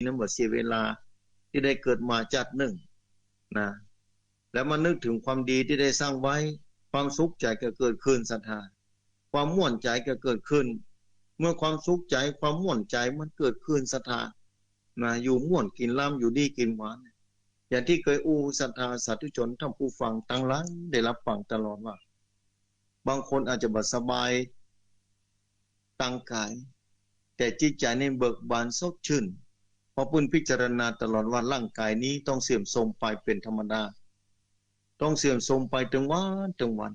นั้นบ่เสียเวลาที่ได้เกิดมาจัดหนึ่งนะแล้วมานึกถึงความดีที่ได้สร้างไว้ความสุขใจก็เกิดขึ้นศรัทธาความม่วนใจก็เกิดขึ้นเมื่อความสุขใจความม่วนใจมันเกิดขึ้นศรัทธานะอยู่ม่วนกินล้ำอยู่ดีกินหวานอย่างที่เคยอู้ศรัทธาสาธุชนท่านผู้ฟังทั้งหลายได้รับฟังตลอดว่าบางคนอาจจะบ่สบายตั้งกายแต่จิตใจในเบิกบานสดชื่นเพราะปุ้นพิจารณาตลอดว่าร่างกายนี้ต้องเสื่อมโทรมไปเป็นธรรมดาต้องเสื่อมโทรมไปถึงวัน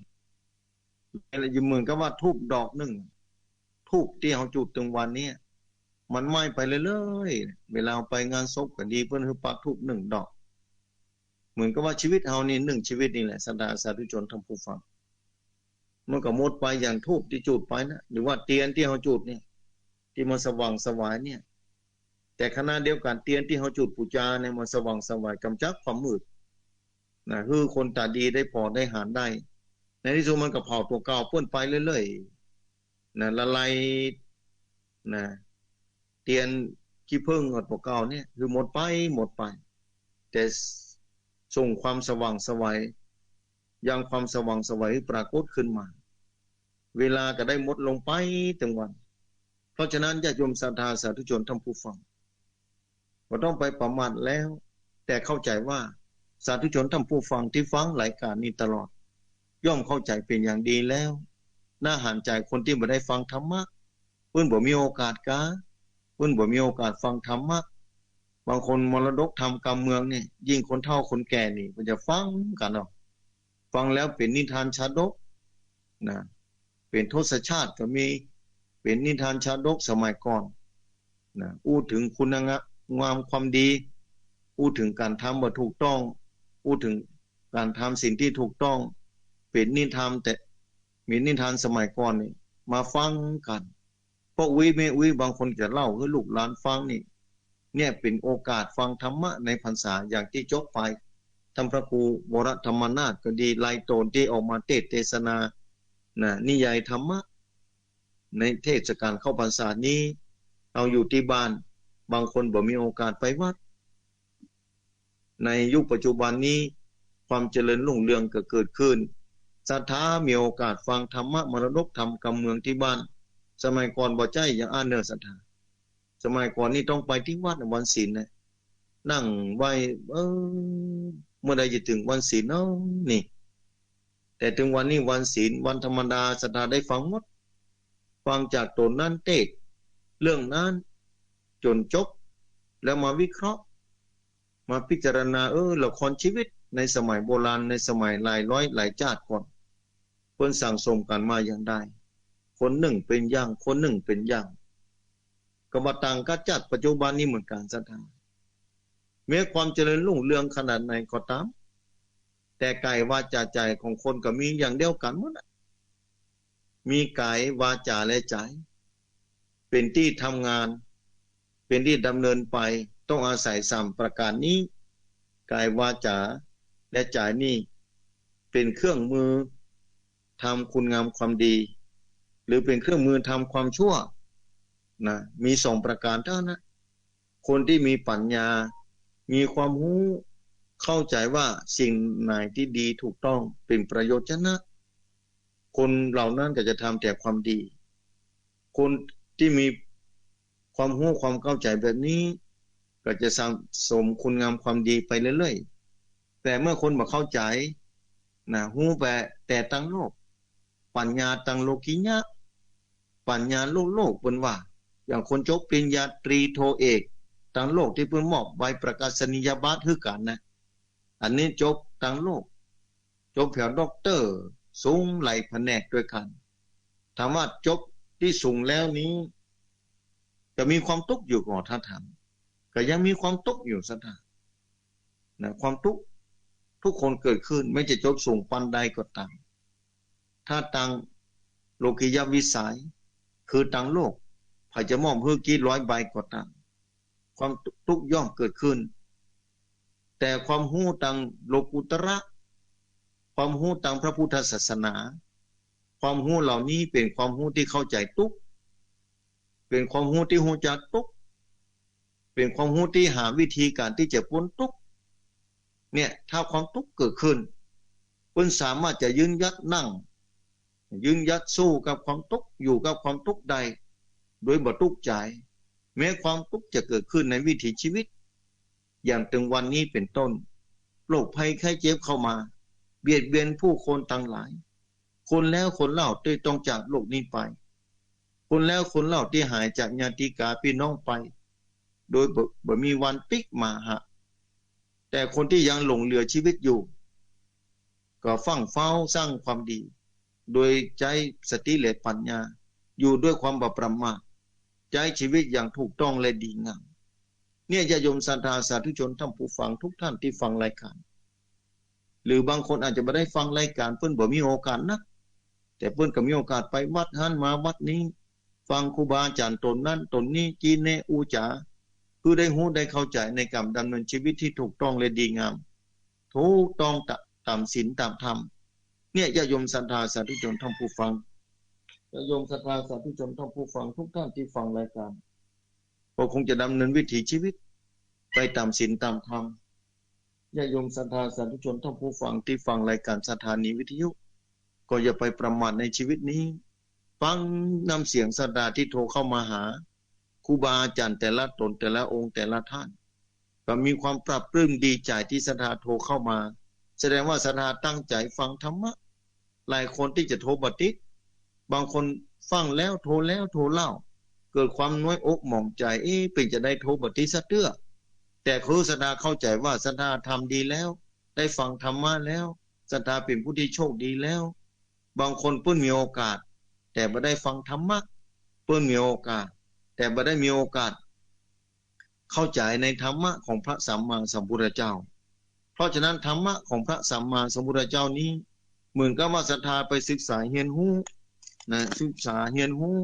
อะไรอยู่เหมือนกับว่าทูบดอกหนึ่งทูบที่เขาจุดถึงวันนี้มันไหม้ไปเรื่อยๆเวลาไปงานศพก็ดีเพิ่นคือปักทูบหนึ่งดอกเหมือนกับว่าชีวิตเฮานี่หนึ่งชีวิตนี่แหละศรัทธาสาธุชนทั้งผู้ฟังมันก็หมดไปอย่างทูบที่จุดไปนะหรือว่าเทียนที่เฮาจุดเนี่ยที่มันสว่างสวายเนี่ยแต่ขณะเดียวกันเทียนที่เฮาจุดปูชาเนี่ยมันสว่างสวายกำจัดความมืดนะคือคนตาดีได้พอได้หารได้ในที่สุดมันก็เผาตัวเก่าเปิ้นไปเรื่อยๆนะละลายนะเทียนขี้ผึ้งตัวเก่าเนี่ยคือหมดไปแต่ส่งความสว่างสวายยังความสว่างสวายปรากฏขึ้นมาเวลาก็ได้หมดลงไปถึงวันเพราะฉะนั้นญาติโยมศรัทธาสาธุชนท่านผู้ฟังบ่ต้องไปประมาทแล้วแต่เข้าใจว่าสาธุชนท่านผู้ฟังที่ฟังรายการนี้ตลอดย่อมเข้าใจเป็นอย่างดีแล้วน่าหันใจคนที่บ่ได้ฟังธรรมะเพิ่นบ่มีโอกาสกาเพิ่นบ่มีโอกาสฟังธรรมะบางคนมรดกธรรมการเมืองนี่ยิ่งคนเฒ่าคนแก่นี่เพิ่นจะฟังกันเนาะฟังแล้วเป็นนิทานชาดกนะเป็นทศชาติก็มีเป็นนิทานชาดกสมัยก่อนนะอู้ถึงคุณงามความดีอู้ถึงการทำบ่ถูกต้องอู้ถึงการทำสิ่งที่ถูกต้องเป็นนิทานแต่มีนิทานสมัยก่อนนี่มาฟังกันพวกวิแม่วิบางคนจะเล่าให้ลูกหลานฟังนี่เนี่ยเป็นโอกาสฟังธรรมะในพรรษาอย่างที่จบไปท่านพระครูวรธรรมนาถก็ดีไลโตนที่ออกมาเทศนานะนิยายธรรมะในเทศกาลเข้าพรรษานี้เอาอยู่ที่บ้านบางคนบ่มีโอกาสไปวัดในยุคปัจจุบันนี้ความเจริญรุ่งเรืองก็เกิดขึ้นศรัทธามีโอกาสฟังธรรมะมรดกธรรมการเมืองที่บ้านสมัยก่อนบ่ใจอย่างอ่านเนื้อศรัทธาสมัยก่อนนี่ต้องไปที่วัดวันศีลนะนั่งไหว้เมื่อใดจะถึงวันศีลเนาะนี่แต่ถึงวันนี้วันศีลวันธรรมดาศรัทธาได้ฟังหมดฟังจากตนนั้นเทศเรื่องนั้นจนจบแล้วมาวิเคราะห์มาพิจารณาละครชีวิตในสมัยโบราณในสมัยหลายร้อยหลายชาติก่อนเพิ่นสั่งสมกันมาอย่างใดคนหนึ่งเป็นอย่างคนหนึ่งเป็นอย่างก็บ่ต่างกับจัดปัจจุบันนี้เหมือนกันศรัทธาแม้ความเจริญรุ่งเรืองขนาดไหนก็ตามแต่กายวาจาใจของคนก็มีอย่างเดียวกันหมดมีกายวาจาและใจเป็นที่ทำงานเป็นที่ดำเนินไปต้องอาศัย3ประการนี้กายวาจาและใจนี่เป็นเครื่องมือทำคุณงามความดีหรือเป็นเครื่องมือทำความชั่วนะมี2ประการเท่านั้นคนที่มีปัญญามีความรู้เข้าใจว่าสิ่งไหนที่ดีถูกต้องเป็นประโยชน์ชนะคนเหล่านั้นก็จะทำแต่ความดีคนที่มีความรู้ความเข้าใจแบบนี้ก็จะสั่งสมคุณงามความดีไปเรื่อยๆแต่เมื่อคนบ่เข้าใจนะรู้แต่ตั้งโลกปัญญาตั้งโลกิยะปัญญาโลกเพิ่นว่าอย่างคนจบปริญญาตรีโทเอกตั้งโลกที่เพิ่นมอบใบประกาศนียบัตรคือกันนะอันนี้จบตั้งโลกจบแถวด็อกเตอร์สูงหลายแผนกด้วยกันถามว่าจบที่สูงแล้วนี้จะมีความทุกข์อยู่ก่อนถ้าถามก็ยังมีความทุกข์อยู่ซะนะความทุกข์ทุกคนเกิดขึ้นไม่จะจบสูงปานใดก็ตามถ้าตั้งโลกิยวิสัยคือตั้งโลกไผจะมอบให้กี่ร้อยใบก็ตามความทุกข์ย่อมเกิดขึ้นแต่ความรู้ทางโลกุตระความรู้ทางพระพุทธศาสนาความรู้เหล่านี้เป็นความรู้ที่เข้าใจทุกข์เป็นความรู้ที่รู้จักทุกข์ เป็นความรู้ที่หาวิธีการที่จะพ้นทุกข์เนี่ยถ้าความทุกข์เกิดขึ้นเพิ่นสามารถจะยืนยัดนั่งยืนยัดสู้กับความทุกข์อยู่กับความทุกข์ใดโดยบ่ทุกข์ใจแม้ความทุกข์จะเกิดขึ้นในวิถีชีวิตอย่างถึงวันนี้เป็นต้นโรคภัยไข้เจ็บเข้ามาเบียดเบียนผู้คนต่างหลายคนแล้วคนเล่าที่ต้องจากโลกนี้ไปคนแล้วคนเล่าที่หายจากญาติกาพี่น้องไปโดยบ่มีวันปิกมาหะแต่คนที่ยังหลงเหลือชีวิตอยู่ก็ฟังเฝ้าสร้างความดีโดยใจสติและปัญญาอยู่ด้วยความบ่ประมาทใจชีวิตอย่างถูกต้องและดีงามเนี่ยญาติโยมศรัทธาสาธุชนท่านผู้ฟังทุกท่านที่ฟังรายการหรือบางคนอาจจะไม่ได้ฟังรายการเพิ่นบ่มีโอกาสนักแต่เพิ่นก็มีโอกาสไปวัดหันมาวัดนี้ฟังครูบาอาจารย์ตนนั้นตนนี้จีเนอูจ๋าคือได้รู้ได้เข้าใจในการดำเนินชีวิตที่ถูกต้องและดีงามถูกต้องตามศีลตามธรรมเนี่ยญาติโยมศรัทธาสาธุชนท่านผู้ฟังญาติโยมศรัทธาสาธุชนท่านผู้ฟังทุกท่านที่ฟังรายการก็คงจะดำเนินวิถีชีวิตไปตามศีลตามธรรมญาติโยมศรัทธาสาธุชนท่านผู้ฟังที่ฟังรายการสถานีวิทยุก็อย่าไปประมาทในชีวิตนี้ฟังนำเสียงศรัทธาที่โทรเข้ามาหาครูบาอาจารย์แต่ละตนแต่ละองค์แต่ละท่านก็มีความปรับปลื้มดีใจที่ศรัทธาโทรเข้ามาแสดงว่าศรัทธาตั้งใจฟังธรรมะหลายคนที่จะโทรบ่ติดบางคนฟังแล้วโทรเล่าเกิดความน้อยอกหม่องใจเป็นจะได้โทรบ่ติดซะเตื้อแต่ครูศรัทธาเข้าใจว่าศรัทธาทำดีแล้วได้ฟังธรรมะแล้วศรัทธาเป็นผู้ที่โชคดีแล้วบางคนเพิ่นมีโอกาสแต่บ่ได้ฟังธรรมะเพิ่นมีโอกาสแต่บ่ได้มีโอกาสเข้าใจในธรรมะของพระสัมมาสัมพุทธเจ้าเพราะฉะนั้นธรรมะของพระสัมมาสัมพุทธเจ้านี้เหมือนกับว่าศรัทธาไปศึกษาเรียนรู้นะศึกษาเรียนรู้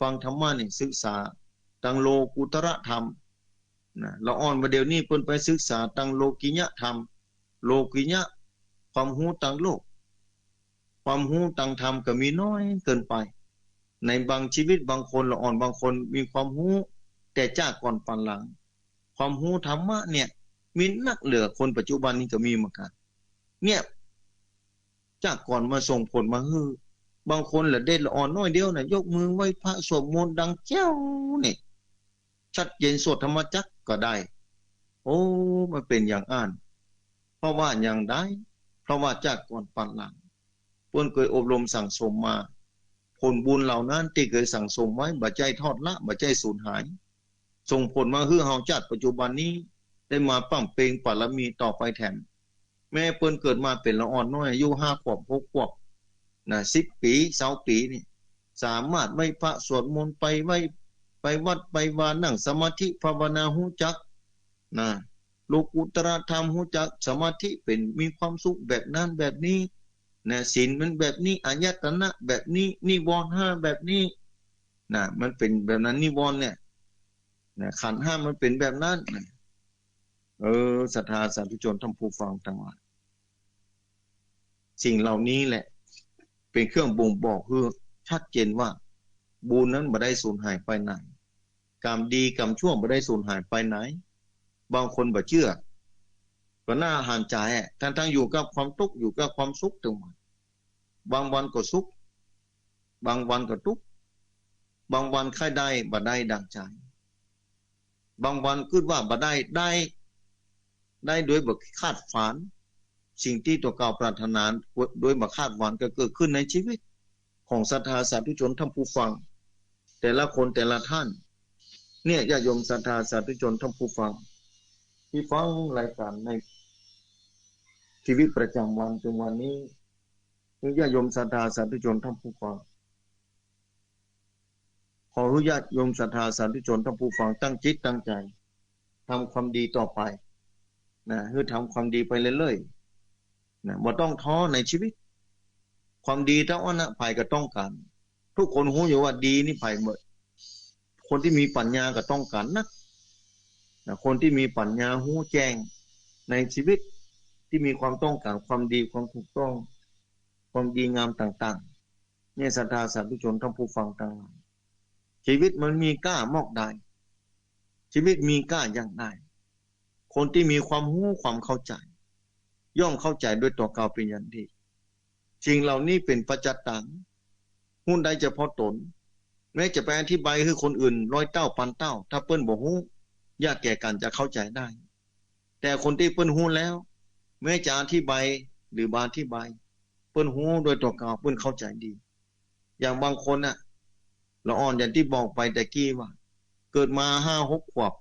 ฟังธรรมะนี่ศึกษาตังโลกุตระธรรมนะละอ่อนว่าเดี๋ยวนี้เพิ่นไปศึกษาตังโลกิยะธรรมโลกิยะความรู้ตังโลกความรู้ตังธรรมก็มีน้อยเกินไปในบางชีวิตบางคนละอ่อนบางคนมีความรู้แต่จากก่อนปันหลังความรู้ธรรมะเนี่ยมีนักเหลือคนปัจจุบันนี้ก็มีเหมือนกันเนี่ยจากก่อนมาส่งผลมาฮือบางคนละเด็ดละอ่อนน้อยเดียวน่ะยกมือไหว้พระสวดมนต์ดังแจ้วนี่ชัดเจนสวดธรรมจักรก็ได้โอ้มันเป็นอย่างอ่านเพราะว่าอย่างใดเพราะว่าจากก่อนปันหลังเพิ่นเคยอบรมสั่งสมมาผลบุญเหล่านั้นที่เคยสั่งสมไว้บ่ใจทอดละบ่ใจสูญหายส่งผลมาฮือเฮาจัดปัจจุบันนี้ได้มาปั้มเปงบารมีต่อไปแถมแม่เปิ้นเกิดมาเป็นละอ่อนน้อยอายุ5 ขวบ 6 ขวบนะ10 ปี20 ปีนี่สามารถไหว้พระสวดมนต์ไปวัดไปวานั่งสมาธิภาวนาฮู้จักนะโลกุตระธรรมฮู้จักสมาธิเป็นมีความสุขแบบนั้นแบบนี้นะศีลมันแบบนี้อายตนะแบบนี้นิวรณ์5แบบนี้นะมันเป็นแบบนั้นนิวรณ์เนี่ยนะขันธ์5มันเป็นแบบนั้นศรัทธาสาธุชนท่านผู้ฟังทั้งหลายสิ่งเหล่านี้แหละเป็นเครื่องบ่งบอกคือชัดเจนว่าบุญนั้นบ่ได้สูญหายไปไหนกรรมดีกรรมชั่วบ่ได้สูญหายไปไหนบางคนบ่เชื่อก็น่าหันใจทั้งอยู่กับความทุกข์อยู่กับความสุขตรงนั้นบางวันก็สุขบางวันก็ทุกข์บางวันใครได้บ่ได้ดังใจบางวันคิดว่าบ่ได้โดยบ่คาดฝันสิ่งที่ตัวเก่าปรารถนาโดยบ่คาดหวังก็เกิดขึ้นในชีวิตของศรัทธาสาธุชนท่านผู้ฟังแต่ละคนแต่ละท่านเนี่ยญาติโยมศรัทธาสาธุชนท่านผู้ฟังที่ฟังรายการในชีวิตประจำวันจนวันนี้ญาติโยมศรัทธาสาธุชนท่านผู้ฟังขออนุญาตโยมศรัทธาสาธุชนท่านผู้ฟังตั้งจิตตั้งใจทำความดีต่อไปนะคือทำความดีไปเรื่อยๆนะบ่ต้องท้อในชีวิตความดีทั้งนั้นภัยก็ต้องการทุกคนรู้อยู่ว่าดีนี่ภัยหมดคนที่มีปัญญาก็ต้องการนะคนที่มีปัญญารู้แจ้งในชีวิตที่มีความต้องการความดีความถูกต้องความดีงามต่างๆเนี่ยศรัทธาสาธุชนท่านผู้ฟังทั้งหลายชีวิตมันมีกล้ามอกได้ ชีวิตมีก้าอย่างได้คนที่มีความรู้ความเข้าใจย่อมเข้าใจด้วยตัวเก่าเป็นอย่างดีสิ่งเหล่านี้เป็นปัจจัตตังหุ้นได้เฉพาะตนแม้จะไปอธิบายให้คนอื่นร้อยเต้าพันเต้าถ้าเปิ้นบ่ฮู้ยากแก่กันจะเข้าใจได้แต่คนที่เปิ้นฮู้แล้วแม้จะอธิบายหรือบาอธิบายเปิ้นฮู้โดยตัวเก่าเปิ้นเข้าใจดีอย่างบางคนน่ะละอ่อนอย่างที่บอกไปแต่กี้ว่าเกิดมา5-6 ขวบ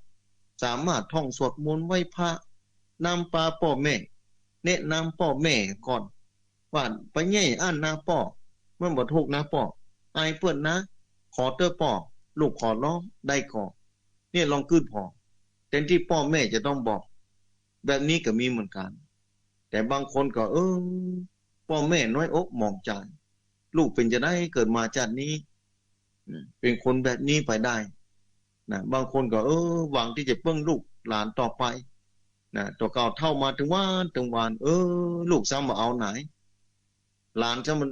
สามารถท่องสวดมนต์ไหว้พระนำปาพ่อแม่แนะนำพ่อแม่ก่อนว่าไปแย่อ่านนาพ่อเมื่อบ่ถูกนะพ่ออายเปิ้นนะขอเตอพ่อลูกขอร้องได้ก่อเนี่ยลองคืนพอแทนที่พ่อแม่จะต้องบอกแบบนี้ก็มีเหมือนกันแต่บางคนก็พ่อแม่น้อยอกมองใจลูกเป็นจะได้เกิดมาชาตินี้เป็นคนแบบนี้ไปได้นะบางคนก็หวังที่จะเปิ้งลูกหลานต่อไปนะตัวเก่าเท่ามาถึงวันลูกซ้ำมาเอาไหนหลานซ้ำมัน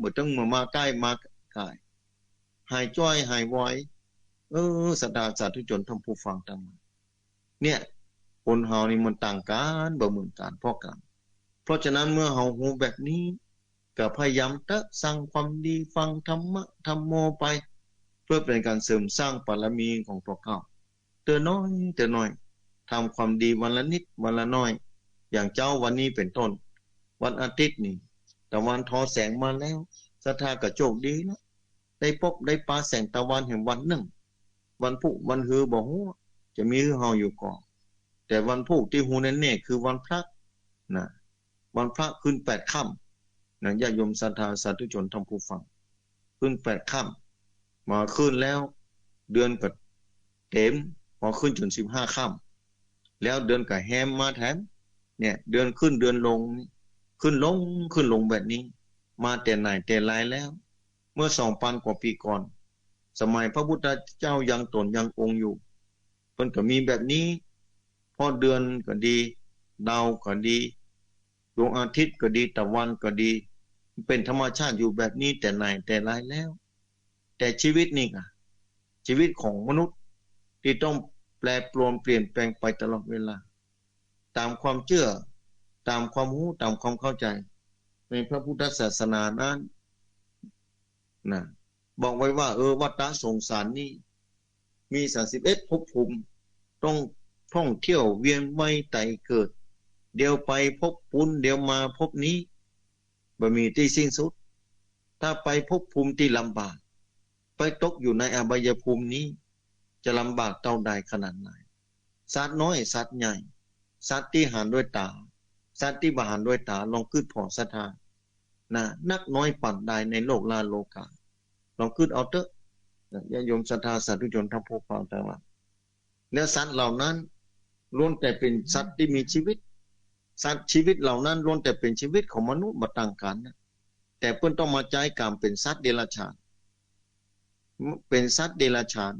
บ่ต้องมาใกล้มาใกล้หายจ้อยหายวอยศรัทธาสาธุชนท่านผู้ฟังทั้งหลายเนี่ยคนเฮานี่มันต่างกันบ่เหมือนกันเพราะกันเพราะฉะนั้นเมื่อเฮาฮู้แบบนี้ก็พยายามตะสร้างความดีฟังธรรมะธรรมโมไปเพื่อเป็นการเสริมสร้างบารมีของตัวเก่าเตือนน้อยทำความดีวันละนิดวันละน้อยอย่างเจ้าวันนี้เป็นต้นวันอาทิตย์นี่ตะวันทอแสงมาแล้วศรัทธาก็โชคดีแล้วได้พบได้ปาแสงตะวันแห่งวันหนึ่งวันพุธวันฮือบ่ฮู้จะมีฮือเฮาอยู่ก่อนแต่วันพุธที่ฮู้แน่ๆคือวันพระนะวันพระขึ้น8 ค่ำนะญาติโยมศรัทธาสาธุชนท่านผู้ฟังขึ้น8 ค่ำมาขึ้นแล้วเดือนก็เต็มพอขึ้นจน15 ค่ำแล้วเดือนก็แฮมมาแถมเนี่ยเดือนขึ้นเดือนลงขึ้นลงแบบนี้มาแต่ไหนแต่ไรแล้วเมื่อ 2,000 กว่าปีก่อนสมัยพระพุทธเจ้ายังตนยังองค์อยู่เพิ่นก็มีแบบนี้พอเดือนก็ดีดาวก็ดีดวงอาทิตย์ก็ดีตะวันก็ดีเป็นธรรมชาติอยู่แบบนี้แต่ไหนแต่ไรแล้วแต่ชีวิตนี่ค่ะชีวิตของมนุษย์ที่ต้องแปรปรวนเปลี่ยนแปลงไปตลอดเวลาตามความเชื่อตามความรู้ตามความเข้าใจในพระพุทธศาสนานั้นนะบอกไว้ว่าวัฏสงสารนี่มี31 ภพภูมิต้องท่องเที่ยวเวียนว่ายไต่เกิดเดี๋ยวไปพบปุ้นเดี๋ยวมาพบนี้บ่มีที่สิ้นสุดถ้าไปพบภูมิที่ลำบากไปตกอยู่ในอบายภูมินี้จะลำบากเท่าใดขนาดไหนสัตว์น้อยสัตว์ใหญ่สัตว์ที่หารด้วยตาสัตว์ที่บ่หารด้วยตาลองคิดพอศรัทธานะนักน้อยปันใดในโลกลาโลกาลองคิดเอาเถอะญาติโยมศรัทธาสาธุชนทั้งผู้ฟังทั้งหลายแล้วสัตว์เหล่านั้นล้วนแต่เป็นสัตว์ที่มีชีวิตสัตว์ชีวิตเหล่านั้นล้วนแต่เป็นชีวิตของมนุษย์บ่ต่างกันนะแต่เพิ่นต้องมาใจกรรมเป็นสัตว์เดรัจฉานเป็นสัตว์เดรัจฉาน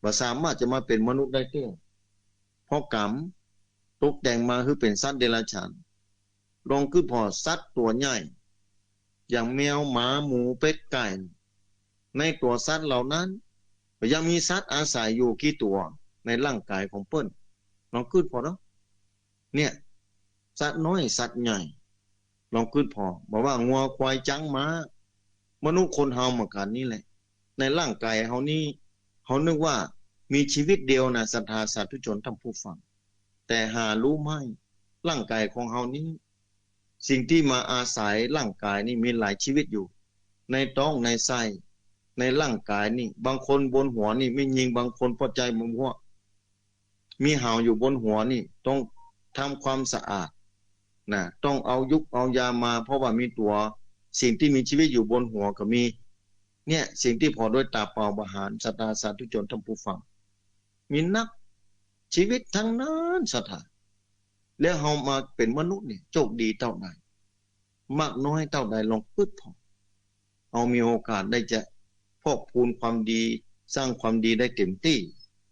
บ่สามารถจะมาเป็นมนุษย์ได้เด้อเพราะกรรมตกแต่งมาคือเป็นสัตว์เดรัจฉานลองคือพอสัตว์ตัวใหญ่อย่างแมวหมาหมูเป็ดไก่ในตัวสัตว์เหล่านั้นยังมีสัตว์อาศัยอยู่กี่ตัวในร่างกายของเปิ้นลองคิดพอเนาะเนี่ยสัตว์น้อยสัตว์ใหญ่ลองคิดพอบอกว่างัวควายจังม้ามนุษย์คนเฮาเหมือนกันนี่แหละในร่างกายเฮานี่เฮานึกว่ามีชีวิตเดียวนะศรัทธาสาธุชนท่านผู้ฟังแต่หารู้ไหมร่างกายของเฮานี้สิ่งที่มาอาศัยร่างกายนี่มีหลายชีวิตอยู่ในท้องในไส้ในร่างกายนี่บางคนบนหัวนี่ไม่ยิงบางคนพอใจบนหัวมีหาวอยู่บนหัวนี่ต้องทำความสะอาดนะต้องเอายุกเอายามาเพราะว่ามีตัวสิ่งที่มีชีวิตอยู่บนหัวก็มีเนี่ยสิ่งที่พอด้วยตาเปล่าบหารศรัทธาสาธุชนท่านผู้ฟังมีนักชีวิตทั้งนั้นศรัทธาแล้วเฮามาเป็นมนุษย์นี่โชคดีเท่าใดมากน้อยเท่าใดลองคิดพอเอามีโอกาสได้จะพอกพูนความดีสร้างความดีได้เต็มที่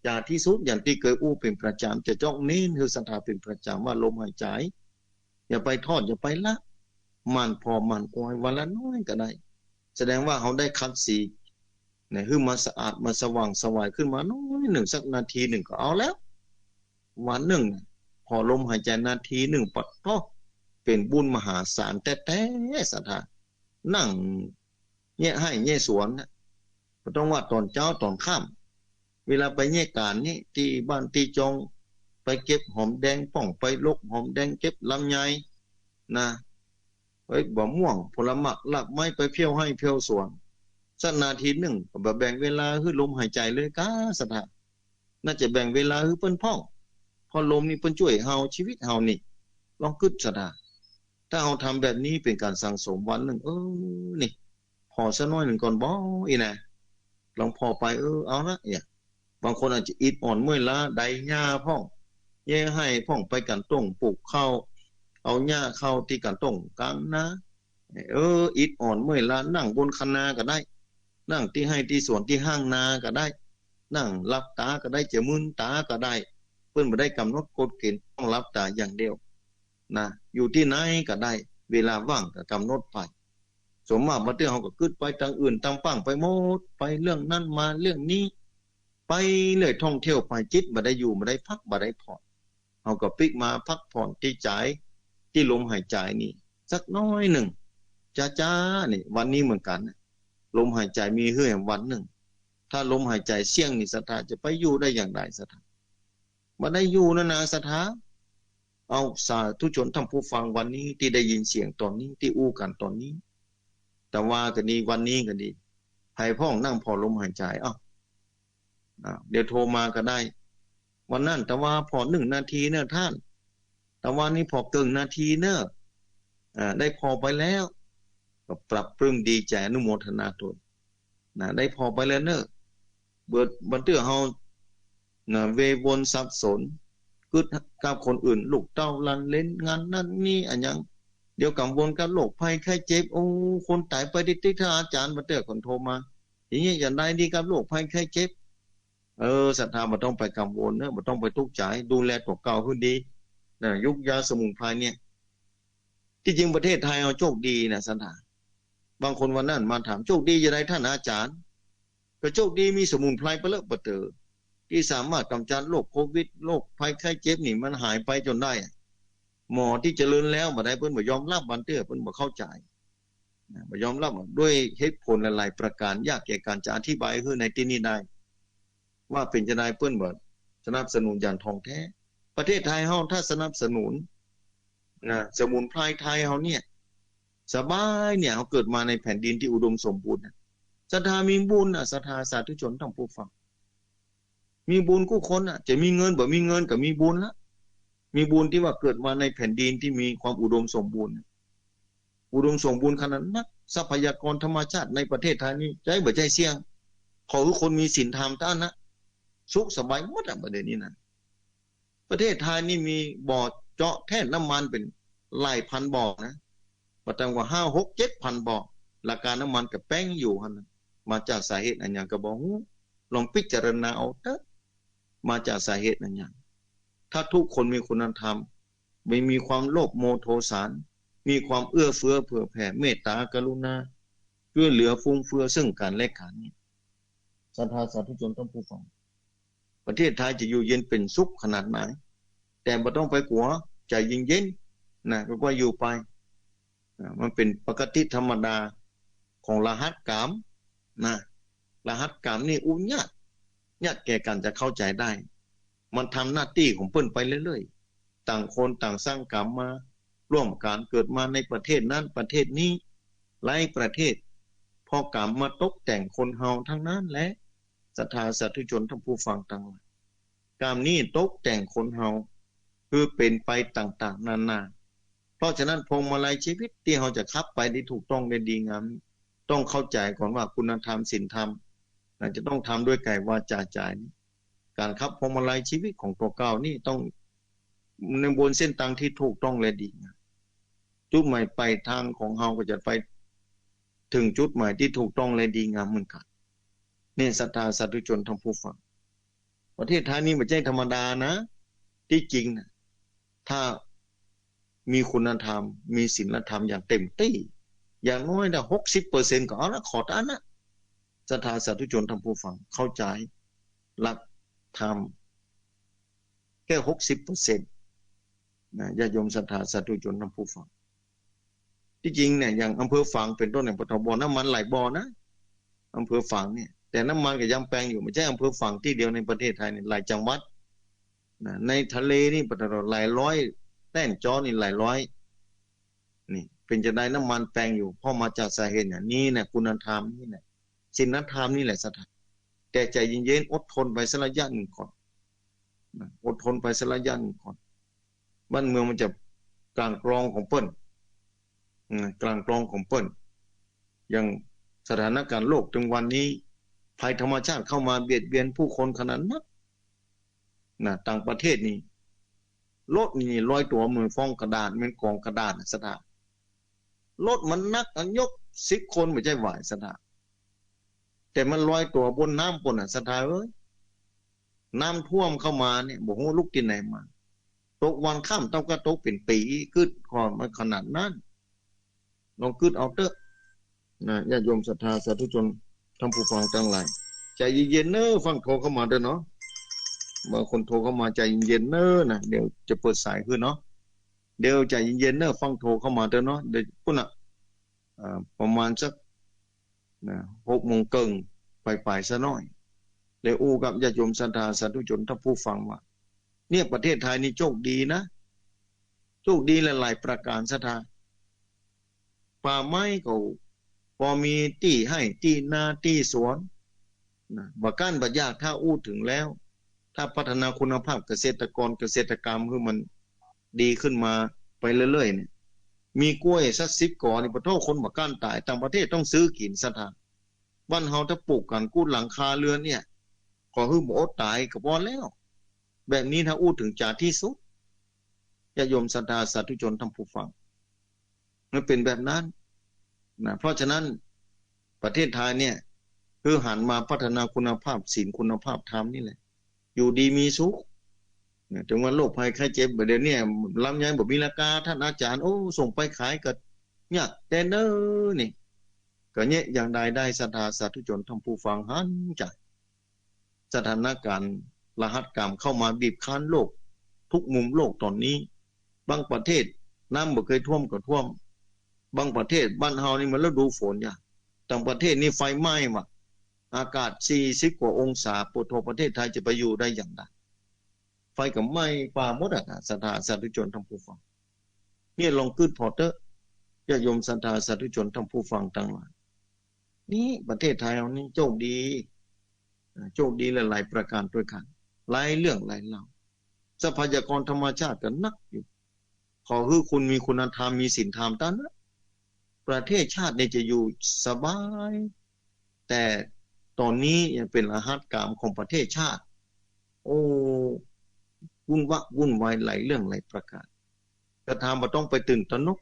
อย่างที่สุดอย่างที่เคยอู้เป็นประจำจะจ้องเน้นคือศรัทธาเป็นประจำว่าลมหายใจอย่าไปทอดอย่าไปละมันพอมันอ้อยวันละน้อยก็ได้แสดงว่าเขาได้คัดสี เนี่ยคือมาสะอาดมาสว่างสวายขึ้นมาน้อยหนึ่งสักนาทีหนึ่งก็เอาแล้ววันหนึ่งพอลมหายใจนาทีหนึ่งปัดก็เป็นบุญมหาศาลแต่สัทธานั่งแย่ให้แย่สวนนะต้องว่าตอนเช้าตอนค่ำเวลาไปแย่การนี่ที่บ้านที่จงไปเก็บหอมแดงป่องไปลกหอมแดงเก็บลำไยนะไปบ่ม่วงผลไม้หลักไม้ไปเพี้ยวให้เพี้ยวสวนสักนาทีหนึ่งก็แบ่งเวลาคือลมหายใจเลยก้าสัทธาน่าจะแบ่งเวลาคือเปิ้นพ่องพอลมนี่เปิ้นช่วยเฮาชีวิตเฮานี่ลองกึศสัทธาถ้าเราทำแบบนี้เป็นการสั่งสมวันหนึ่งนี่พอสักน้อยหนึ่งก่อนบ่อีนะลองพอไปเอาละเนี่ยบางคนอาจจะอิดอ่อนเมื่อยล้าใดหญ้าพ่องแย่ให้พ่องไปกันต้งปลูกข้าวเอาหญ้าเข้าที่กันต้งกลางนะอิดอ่อนเมื่อยล้านั่งบนคันนาก็ได้นั่งที่ให้ที่สวนที่ห้างนาก็ได้นั่งรับตาก็ได้จะมึนตาก็ได้เพิ่นบ่ได้กำหนดกฎเกณฑ์ต้องรับตาอย่างเดียวนะอยู่ที่ไหนก็ได้เวลาว่างก็กำหนดไปสมมาตรมาเตื้อเขาก็กึดไปทางอื่นทางฟังไปหมดไปเรื่องนั้นมาเรื่องนี้ไปเลยท่องเที่ยวไปจิตบ่ได้อยู่บ่ได้พักบ่ได้ผ่อนเขาก็ปิกมาพักผ่อนที่ใจที่ลมหายใจนี่สักน้อยหนึ่งจ้านี่วันนี้เหมือนกันลมหายใจมีเฮือวันหนึ่งถ้าลมหายใจเสี่ยงนี่ศรัทธาจะไปอยู่ได้อย่างไรศรัทธาบ่ได้อยู่นะศรัทธาเอาสาธุชนท่านผู้ฟังวันนี้ที่ได้ยินเสียงตอนนี้ที่อู้กันตอนนี้แต่ว่าก็ดีวันนี้ก็ดีให้พ่องนั่งพอลมหายใจเดี๋ยวโทรมาก็ได้วันนั้นแต่ว่าพอ1 นาทีเนอะท่านแต่ว่านี้พอเกินนาทีเนอะได้พอไปแล้วก็ปรับปรุงดีใจอนุโมทนาตนได้พอไปแล้วเนอะเบิดบันเตื้อเฮาเววนสับสนกึดกับคนอื่นลูกเต้าลันเล่นงานนั่นนี่อันยังเดี๋ยวกังวลกับโรคภัยไข้เจ็บคนตายไปติ๊กๆถ้าอาจารย์บันเตื้อคนโทรมาอย่างนี้อย่างไรดีกับโรคภัยไข้เจ็บศรัทธาบ่ต้องไปกังวลเนอะบ่ต้องไปทุกข์ใจดูแลตัวเก่าขึ้นดียุคยาสมุนไพรเนี่ยที่จริงประเทศไทยเราโชคดีนะศรัทธาบางคนวันนั้นมาถามโชคดีอย่างไรท่านอาจารย์ก็โชคดีมีสมุนไพรเปลือกเปเตอที่สามารถกำจัดโรคโควิดโรคภัยไข้เจ็บนี่มันหายไปจนได้หมอที่เจริญแล้วบ่ได้เพิ่นบ่ยอมรับบันเตื้อเพิ่นบ่เข้าใจบ่ยอมรับด้วยเหตุผลหลายๆประการยากแก่การจะอธิบายคือในที่นี้ได้ว่าเป็นจังได๋เพิ่นบ่สนับสนุนอย่างทองแท้ประเทศไทยเฮาถ้าสนับสนุนสมุนไพรไทยเฮาเนี่ยสบายเนี่ยเฮาเกิดมาในแผ่นดินที่อุดมสมบูรณ์ศรัทธามีบุญศรัทธาสาธุชนทั้งผู้ฟังมีบุญกู้คนจะมีเงินบ่มีเงินก็มีบุญละมีบุญที่ว่าเกิดมาในแผ่นดินที่มีความอุดมสมบูรณ์อุดมสมบูรณ์ขนาดนั้นทรัพยากรธรรมชาติในประเทศไทยนี่ใจบ่ใจเสี่ยงขอทุกคนมีศีลธรรมท่านนะสุขสบายหมดประเด็นนี้นะประเทศไทยนี่มีบ่อเจาะแท่นน้ำมันเป็นหลายพันบ่อนะบ่ต่ำกว่า5 6 7 พันบ่อราคาน้ำมันก็แป้งอยู่หั่นมาจากสาเหตุอันหยังก็บ่ฮู้ลองพิจารณาเอาเถอะมาจากสาเหตุอันหยังถ้าทุกคนมีคุณธรรมไม่มีความโลภโมโทสารมีความเอื้อเฟื้อเผื่อแผ่เมตตากรุณาช่วยเหลือฟุ่มเฟือยซึ่งกันและกันนี่ศรัทธาสาธุชนทั้งผู้ฟังประเทศไทยจะอยู่เย็นเป็นสุขขนาดไหนแต่บ่ต้องไปกลัวใจเย็นๆนะก็อยู่ไปมันเป็นปกติธรรมดาของรหัสกรรมนะรหัสกรรมนี่ยากแก่กันจะเข้าใจได้มันทำหน้าที่ของเพิ่นไปเรื่อยๆต่างคนต่างสร้างกรรมมาร่วมกันเกิดมาในประเทศนั้นประเทศนี้หลายประเทศพอกรรมมาตกแต่งคนเฮาทั้งนั้นแหละศรัทธาสาธุชนทั้งผู้ฟังทั้งหลายกรรมนี้ตกแต่งคนเฮาคือเป็นไปต่างๆนานาเพราะฉะนั้นพวงมาลัยชีวิตที่เฮาจะขับไปได้ถูกต้องได้ดีงามต้องเข้าใจก่อนว่าคุณธรรมศีลธรรมจะต้องทำด้วยกายวาจาใจการขับพวงมาลัยชีวิตของตัวเก่านี่ต้องในบนเส้นทางที่ถูกต้องและดีจุดหมายปลายทางของเฮาก็จะไปถึงจุดหมายที่ถูกต้องและดีงามเหมือนกันนี่ศรัทธาสาธุชนทั้งผู้ฟังประเทศไทยนี่ไม่ใช่ธรรมดานะที่จริงนะถ้ามีคุณธรรมมีศีลธรรมอย่างเต็มที่อย่างน้อย60%ก็เอาละขอทานนะ ศรัทธาสาธุชนท่านผู้ฟังเข้าใจหลักธรรมแค่60%นะญาติโยมศรัทธาสาธุชนท่านผู้ฟังที่จริงเนี่ยอย่างอำเภอฝางเป็นต้นเนี่ยปตท.น้ำมันหลายบ่อนะอำเภอฝางเนี่ยแต่น้ำมันก็ยังแปลงอยู่ไม่ใช่อำเภอฝางที่เดียวในประเทศไทยเนี่ยหลายจังหวัดนะในทะเลนี่ปตท.หลายร้อยแต้นจอนี่หลายร้อยนี่เป็นจะได้น้ำมันแปลงอยู่เพราะมาจากสาเหตุอย่างนี้เนี่ยคุณธรรมนี่แหละศีลธรรมนี่แหละศรัทธาแต่ใจเย็นๆอดทนไปสักระยะหนึ่งก่อนอดทนไปสักระยะหนึ่งก่อนบ้านเมืองมันจะกลางกรองของเปิ้นกลางกรองของเปิ้นอย่างสถานการณ์โลกถึงวันนี้ภัยธรรมชาติเข้ามาเบียดเบียนผู้คนขนาดนักนะต่างประเทศนี่รถนี่ลอยตัวเหมือนฟองกระดาษเหมือนกองกระดาษสถานรถมันนักยก10 คนไม่ใช่ไหวสถานแต่มันลอยตัวบนน้ำบนสถานน้ำท่วมเข้ามาเนี่ยบอกว่าลูกที่ไหนมาตกวันข้ามต้องก็ตกเป็นปีขึ้นก่อนมันขนาดนั้นลองขึ้นเอาเถอะนะญาติโยมศรัทธาสาธุชนท่านผู้ฟังทั้งหลายใจเย็นๆเนอะฟังโทรเข้ามาด้วยเนาะบางคนโทรเข้ามาใจเย็นๆเนอะนะเดี๋ยวจะเปิดสายขึ้นเนาะเดี๋ยวใจเย็นๆเนอะฟังโทรเข้ามาด้วยเนาะเดี๋ยวพุ่นอ่ะประมาณสัก6 โมงครึ่งไปซะหน่อยเดี๋ยวอู้กับญาติโยมศรัทธาสาธุชนท่านผู้ฟังว่าเนี่ยประเทศไทยนี่โชคดีนะโชคดีหลายๆประการศรัทธาป่าไม้ก็พอมีที่ให้ที่นาที่สวนนะบักกั้นบักยากถ้าอู้ถึงแล้วถ้าพัฒนาคุณภาพเกษตรกรเกษตรกรรมคือมันดีขึ้นมาไปเรื่อยๆเนี่ยมีกล้วยสัก10 ก่อนี่ปะโทษคนบักกั้นตายต่างประเทศต้องซื้อกินศรัทธาบ้านเฮาถ้าปลูกกันกู้หลังคาเรือนเนี่ยก็คือบ่อดตายก็พอแล้วแบบนี้ถ้าอู้ถึงจ่าที่สุดญาติโยมศรัทธาสาธุชนท่านผู้ฟังมันเป็นแบบนั้นนะเพราะฉะนั้นประเทศไทยเนี่ยคือหันมาพัฒนาคุณภาพศีลคุณภาพธรรมนี่แหละอยู่ดีมีสุขถึงว่าโรคภัยไข้เจ็บเดี๋ยวนี้ลำไยบ่มีราคาท่านอาจารย์โอ้ส่งไปขายก็ยากแต่เด้อนี่ก็เนี่ยอย่างใดได้ศรัทธาสาธุชนท่านผู้ฟังหันใจสถานการณ์รหัสกรรมเข้ามาบีบคั้นโลกทุกมุมโลกตอนนี้บางประเทศน้ำบ่เคยท่วมก็ท่วมบางประเทศบ้านเฮานี่มันฤดูฝนอย่าต่างประเทศนี่ไฟไหม้มาอากาศ40 กว่าองศาปวดโทประเทศไทยจะไปอยู่ได้อย่างไรไฟกับไหม้ป่าหมดอ่ะศรัทธาสาธุชนท่านผู้ฟังนี่ลองขึ้นพอเตอร์ญาติโยมศรัทธาสาธุชนท่านผู้ฟังทั้งหลายนี่ประเทศไทยเรานี่โชคดีหลายๆประการด้วยกันหลายเรื่องหลายเล่าทรัพยากรธรรมชาติก็นักอยู่ขอคือคุณมีคุณธรรมมีศีลธรรมตั้งนะประเทศชาติเนี่ยจะอยู่สบายแต่ตอนนี้ยังเป็นรหัสกรรมของประเทศชาติโอ้วุ่นวายหลายเรื่องหลายประการกระทำบ่ต้องไปตื่นตระหนก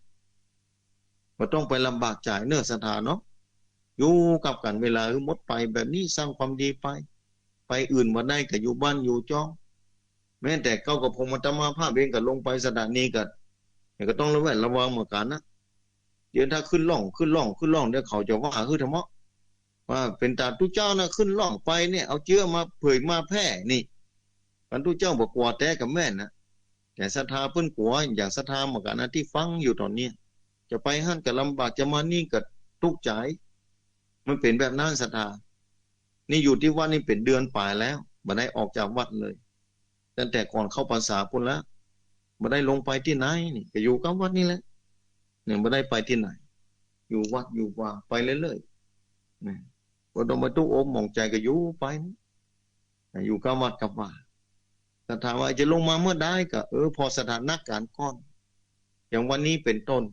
บ่ต้องไปลำบากใจเนื้อสถานเนาะอยู่กับกันเวลาหมดไปแบบนี้สร้างความดีไปอื่นมาได้ก็อยู่บ้านอยู่จ้องแม้แต่เก้ากับพงมัตมาภาพเองก็ลงไปสถานีก็ต้องระแวดระวังเหมือนกันนะเดี๋ยวถ้าขึ้นล่องเดี๋ยวเขาจะว่าคือธรรมะว่าเป็นตาตุเจ้านะขึ้นล่องไปเนี่ยเอาเชื้อมาเผยมาแพร่นี่กันตุเจ้าบอกกลัวแต่กับแม่นะแต่ศรัทธาเพิ่นกลัวอย่างศรัทธาเหมือนกันนะที่ฟังอยู่ตอนนี้จะไปหั่นก็ลำบากจะมานี่ก็ทุกข์ใจมันเป็นแบบนั้นศรัทธานี่อยู่ที่วัดนี่เป็นเดือนป่ายแล้วบ่ได้ออกจากวัดเลยตั้งแต่ก่อนเข้าพรรษาพุ่นแล้วบ่ได้ลงไปที่ไหนนี่ก็อยู่กับวัดนี่แหละเนี่ยบ่ได้ไปที่ไหนอยู่วัดอยู่ว่าไปเรื่อยๆนี่บ่ต้องมาตู้โอมมองใจก็อยู่ไปอยู่กับวัดกับว่าถ้าถามว่าจะลงมาเมื่อใดก็พอสถานการณ์ก่อนอย่างวันนี้เป็นต้น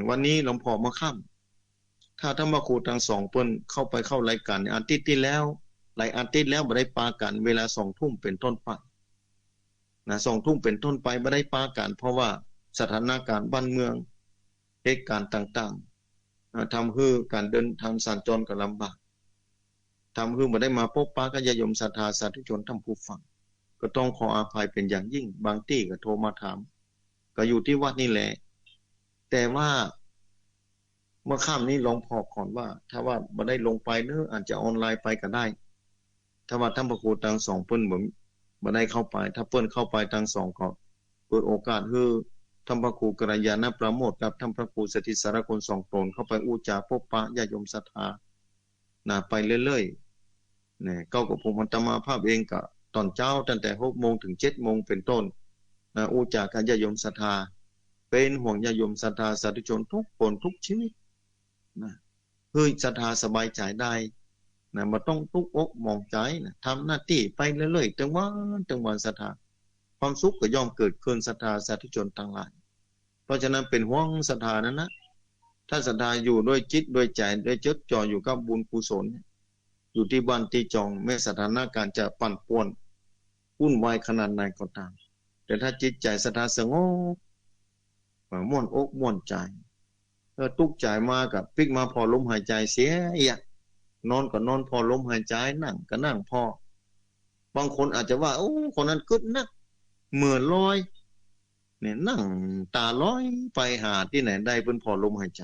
วันนี้หลวงพ่อมาค่ำถ้าธรรมครูทั้งสองเพิ่นเข้ารายการอาทิตย์ที่แล้วหลายอาทิตย์แล้วบ่ได้ปากันเวลา20 ทุ่มเป็นต้นไปนะ20 ทุ่มเป็นต้นไปบ่ได้ปากันเพราะว่าสถานการณ์บ้านเมืองเหตุการณ์ต่างๆทำให้การเดินทางสัญจรก็ลำบากทำให้บ่ได้มาพบปะกับญาติโยมศรัทธาสาธุชนท่านผู้ฟังก็ต้องขออภัยเป็นอย่างยิ่งบางที่ก็โทรมาถามก็อยู่ที่วัดนี่แหละแต่ว่า เมื่อข้ามนี้ลองพอก่อนว่าถ้าว่าบ่ได้ลงไปเนอะอาจจะออนไลน์ไปก็ได้ถ้าว่าท่านพระครูทั้งสองเปิ้นบ่ได้เข้าไปถ้าเปิ้นเข้าไปทั้งสองก็เปิดโอกาสให้ท่านพระครูกัลยาณประโมทกับท่านพระครูสถิตสารคุณสองตนเข้าไปอู้จาพบปะญาติโยมศรัทธาไปเรื่อยๆเนี่ยเก้ากับผมอัตมาภาพเองก็ตอนเช้าตั้งแต่6 โมงถึง7 โมงเป็นต้นอู้จากับญาติโยมศรัทธาเป็นห่วงญาติโยมศรัทธาสาธุชนทุกคนทุกชีวิตนะคือศรัทธาสบายใจได้นะมาต้องทุกอกมองใจนะทำหน้าที่ไปเรื่อยๆจังหวะศรัทธาความสุขก็ย่อมเกิดขึ้นศรัทธาสาธุชนทั้งหลายเพราะฉะนั้นเป็นห่วงศรัทธานั้นนะถ้าศรัทธาอยู่ด้วยจิตด้วยใจด้วยจดจ่ออยู่กับบุญกุศลอยู่ที่บ้านที่จองแม้สถานการณ์จะปั่นป่วนวุ่นวายขนาดไหนก็ตามแต่ถ้าจิตใจศรัทธาสงบม่วนอกม่วนใจตุกใจมากับพลิกมาพอลมหายใจเสียนอนก็นอนพอลมหายใจนั่งก็นั่งพอบางคนอาจจะว่าโอ้คนนั้นกึศนักเหมือนลอยเนี่ยนั่งตาลอยไปหาที่ไหนได้เป็นพอลมหายใจ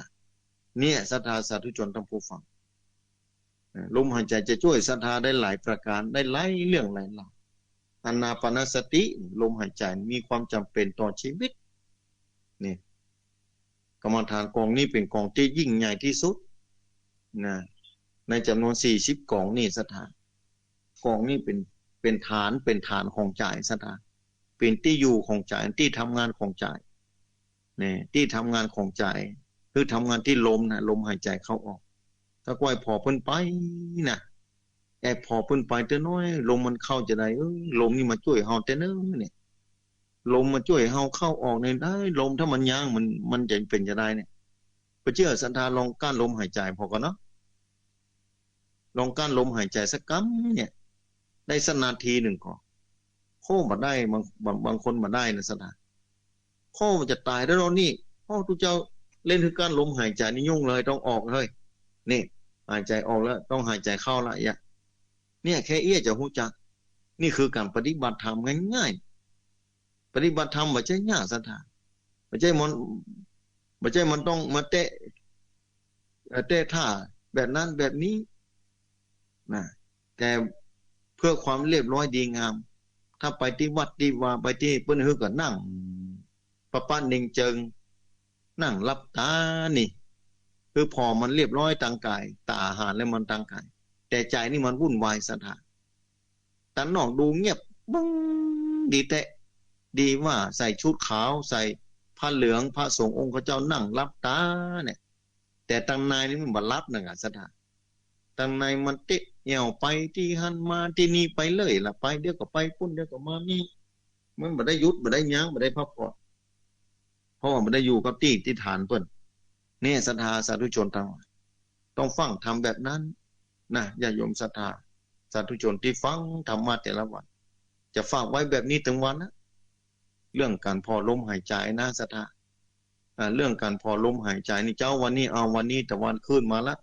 เนี่ยศรัทธาสาธุชนทั้งผู้ฟังลมหายใจจะช่วยศรัทธาได้หลายประการได้หลายเรื่องหลายราวอานาปานสติลมหายใจมีความจำเป็นต่อชีวิตนี่กรรมฐานกองนี้เป็นกองที่ยิ่งใหญ่ที่สุดนะในจำนวน40 กองนี่ศรัทธากองนี้เป็นฐานของใจศรัทธาเป็นที่อยู่ของใจที่ทำงานของใจเนี่ยที่ทำงานของใจคือทำงานที่ลมนะลมหายใจเข้าออกถ้าก้อยพอเพิ่นไปนะพอเพิ่นไปเต้น้อยลมมันเข้าจะได้ลมนี่มาช่วยเฮาแต่เน้อเนี่ยลมมาช่วยเฮาเข้าออกในได้ลมถ้ามันยางมันจะเป็นจะได้เนี่ยไปเชื่อศรัทธาลองกั้นลมหายใจพอก่อนเนาะลองกั้นลมหายใจสักกั๊มเนี่ยได้สักนาทีหนึ่งก่อนโค้มาได้บางคนมาได้นะศรัทธาโค้มันจะตายแล้วนี่ทุกเจ้าเล่นคือกั้นลมหายใจนี่ยุ่งเลยต้องออกเลยนี่หายใจออกแล้วต้องหายใจเข้าละเนี่ยแค่จะรู้จักนี่คือการปฏิบัติธรรมง่ายๆปฏิบัติธรรมไม่ใช่ยากศรัทธาไม่ใช่มันต้องมาเตะท่าแบบนั้นแบบนี้นะแต่เพื่อความเรียบร้อยดีงามถ้าไปที่วัดที่ว่าไปที่เปิ้นฮือก็นั่งป้านิ่งเจิงนั่งรับตานี่คือพอมันเรียบร้อยทางกายตาอาหารแล้วมันทางกายแต่ใจนี่มันวุ่นวายศรัทธาแต่นอกดูเงียบบึ้งดีแต่ดีว่าใส่ชุดขาวใส่ผ้าเหลืองพระสงฆ์องค์พระเจ้านั่งรับตาเนี่ยแต่ตังในนี่มันบ่รับนะศรัทธาตังในมันเตะเหี่ยวไปที่หันมาที่นี่ไปเลยล่ะไปเดี๋ยวก็ไปพุ่นเดี๋ยวก็มานี่มันบ่ได้หยุดบ่ได้ยั้งบ่ได้พักผ่อนเพราะว่าบ่ได้อยู่กับที่ฐานเพิ่นนี่ศรัทธาสาธุชนทั้งหลายต้องฟังทำแบบนั้นนะญาติโยมศรัทธาสาธุชนที่ฟังธรรมะแต่ละวันจะฝากไว้แบบนี้ทั้งวันนะเรื่องการพอลมหายใจนะศรัทธาเรื่องการพอลมหายใจนี่เจ้าวันนี้เอาวันนี้ตะวันขึ้นมาแล้ว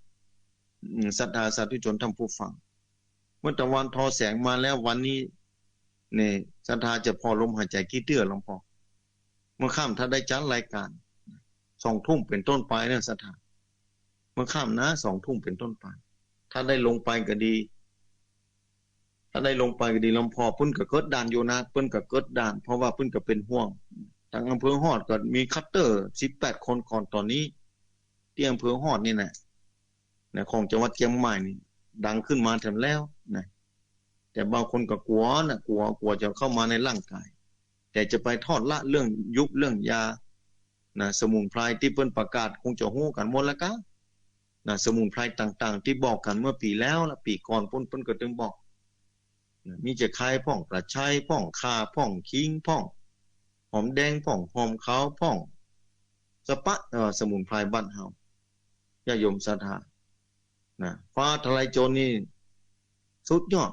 ศรัทธาสาธุชนท่านผู้ฟังเมื่อตะวันทอแสงมาแล้ววันนี้เนี่ยศรัทธาจะพอลมหายใจกี่เดือนหลวงพ่อเมื่อค่ำถ้าได้จัดรายการ2 ทุ่มเป็นต้นไปเนี่ยศรัทธาเมื่อค่ำนะ2 ทุ่มเป็นต้นไปถ้าได้ลงไปก็ดีถ้าได้ลงไปก็ดีหลวงพ่อเพิ่นก็เกิดด่านอยู่นะเพิ่นก็เกิดด่านเพราะว่าเพิ่นก็เป็นห่วงทางอำเภอฮอดก็มีคัตเตอร์18 คนก่อนตอนนี้ที่อำเภอฮอดนี่นะของจังหวัดเชียงใหม่นี่ดังขึ้นมาแถมแล้วนะแต่บางคนก็กลัวกลัวจะเข้ามาในร่างกายแต่จะไปทอดละเรื่องยุบเรื่องยาสมุนไพรที่เพิ่นประกาศคงจะฮู้กันหมดแล้วกะสมุนไพรต่างๆที่บอกกันเมื่อปีแล้วละปีก่อนเพิ่นก็ถึงบอกมีจะคายพ่องกระชายพ่องข่าพ่องขิงพ่องหอมแดงพ่องหอมขาวพ่องสะปะสมุนไพรบ้านเฮาญาติโยมศรัทธาฟ้าทลายโจรนี่สุดยอด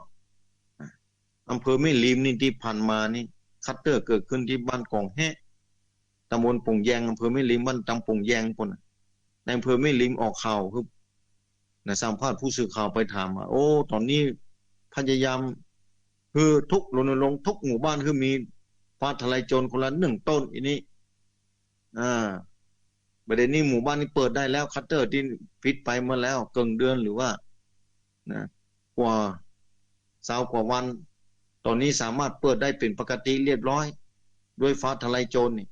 อำเภอแม่ริมนี่ที่ผ่านมานี่คัตเตอร์เกิดขึ้นที่บ้านกองแฮะตำบลปงแยงอำเภอแม่ริมบ้านตำปงแยงพุ่นในอำเภอแม่ริมออกข่าวคือสัมภาษณ์ผู้สื่อข่าวไปถามว่าโอ้ตอนนี้พยายามคือทุกรณรงค์ทุกหมู่บ้านคือมีฟ้าทลายโจรคนละ1 ต้นอีนี้ ประเด็นนี้หมู่บ้านนี้เปิดได้แล้วคัตเตอร์ที่ฟิตไปมาแล้วเกินเดือนหรือว่านะกว่า20 กว่าวันตอนนี้สามารถเปิดได้เป็นปกติเรียบร้อยด้วยฟ้าทลายโจรนี่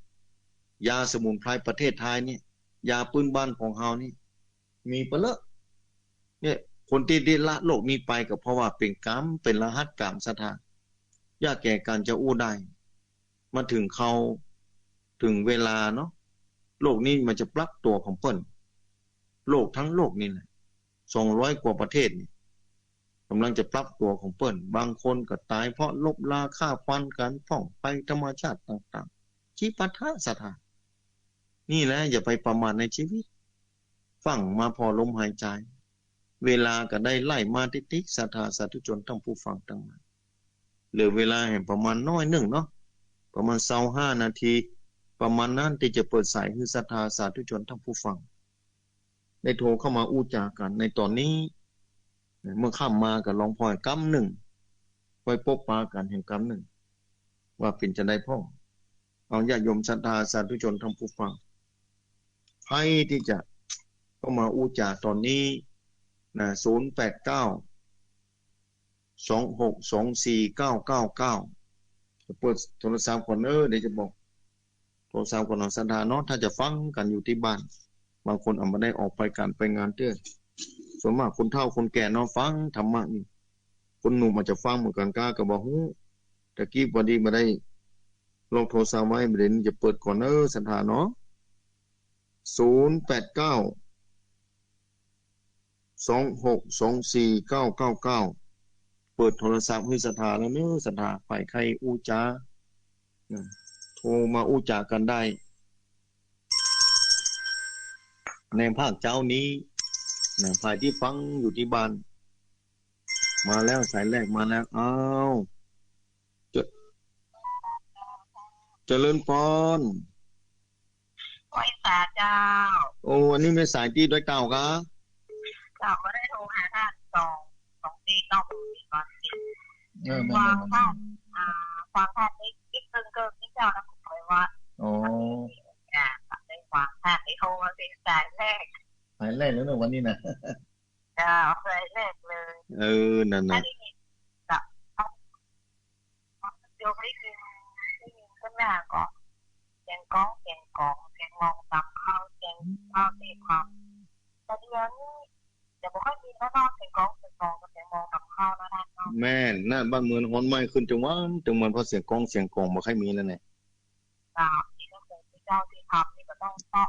ยาสมุนไพรประเทศไทยนี่ยาปืนบ้านของเฮานี่มีเปละเนี่ยคนที่ได้ละโลกนี้ไปก็เพราะว่าเป็นกรรมเป็นรหัสกรรมสถานยากแก่การจะอู้ได้มาถึงเขาถึงเวลาเนาะโลกนี้มันจะปรับตัวของเปิ้นโลกทั้งโลกนี่แหละ200 กว่าประเทศนี่กำลังจะปรับตัวของเปิ้นบางคนก็ตายเพราะลบราฆ่าฟันกันท่องไปธรรมชาติต่างๆชี้ปะทะสถานนี่แหละอย่าไปประมาทในชีวิตฟังมาพอลมหายใจเวลาก็ได้ไล่มาติ๊กๆศรัทธาสาธุชนทั้งผู้ฟังทั้งหลายเหลือเวลาแห่งประมาณน้อยหนึ่งเนาะประมาณ25 นาทีประมาณนั้นที่จะเปิดสายคือศรัทธาสาธุชนทั้งผู้ฟังได้โทรเข้ามาอู้จากันในตอนนี้เมื่อข้ามมากับลองพอยกำหนึ่งคอยพบปากันแห่งกำหนึ่งว่าเป็นจะได้พ่อเอาญาติโยมศรัทธาสาธุชนทั้งผู้ฟังให้ที่จะเข้ามาอู้จาตอนนี้นะ08926249999จะเปิดโทรศัพท์ก่อนเดี๋ยวจะบอกโทรศัพท์ก่อนศรัทธาเนาะถ้าจะฟังกันอยู่ที่บ้านบางคนอาจไม่ได้ออกไปการไปงานเด้อส่วนมากคนเฒ่าคนแก่นอนฟังธรรมะนี่คนหนุ่มอาจจะฟังเหมือนกันกล้าก็บอกฮู้ตะกี้พอดีมาได้ลองโทรศัพท์ไว้เดี๋ยวจะเปิดก่อนศรัทธาเนาะ08926249999เปิดโทรศัพท์ให้ศรัทธาแล้วศรัทธาฝ่ายใครอู้จาโทรมาอู้จากันได้ในภาคเจ้านี้ฝ่ายที่ฟังอยู่ที่บ้านมาแล้วสายแรกมาแล้วอ้าวเจริญพรไว้สาเจ้าโอ้อันนี้ไม่สายที่ด้วยเก่าก็ไม่ได้โทรหาท่านสองปีนอกปีก่อนสิฟังท่านนิดนึงเกินที่เจ้านะผมเลยว่าได้ฟังท่านได้โทรมาเป็นสายแรกแล้วเนอะวันนี้นะเจ้าสายแรกเลยนั่นนะเดี๋ยวไม่ได้ยินก็หน้าก็เสียงก้องเสียงมองตามเข้าเสียงเข้าตีความแต่เดี๋ยวนี้จะไม่ค่อยมีแล้วนอกเสียงก้องกับเสียงมองตามเข้าแล้วนะแม่น่าบ้านเมืองฮ้อนไหม้ขึ้นจังหวะเพราะเสียงก้องไม่ค่อยมีแล้วเนี่ยนี่ก็คือที่เจ้าที่ทำนี่ก็ต้องหา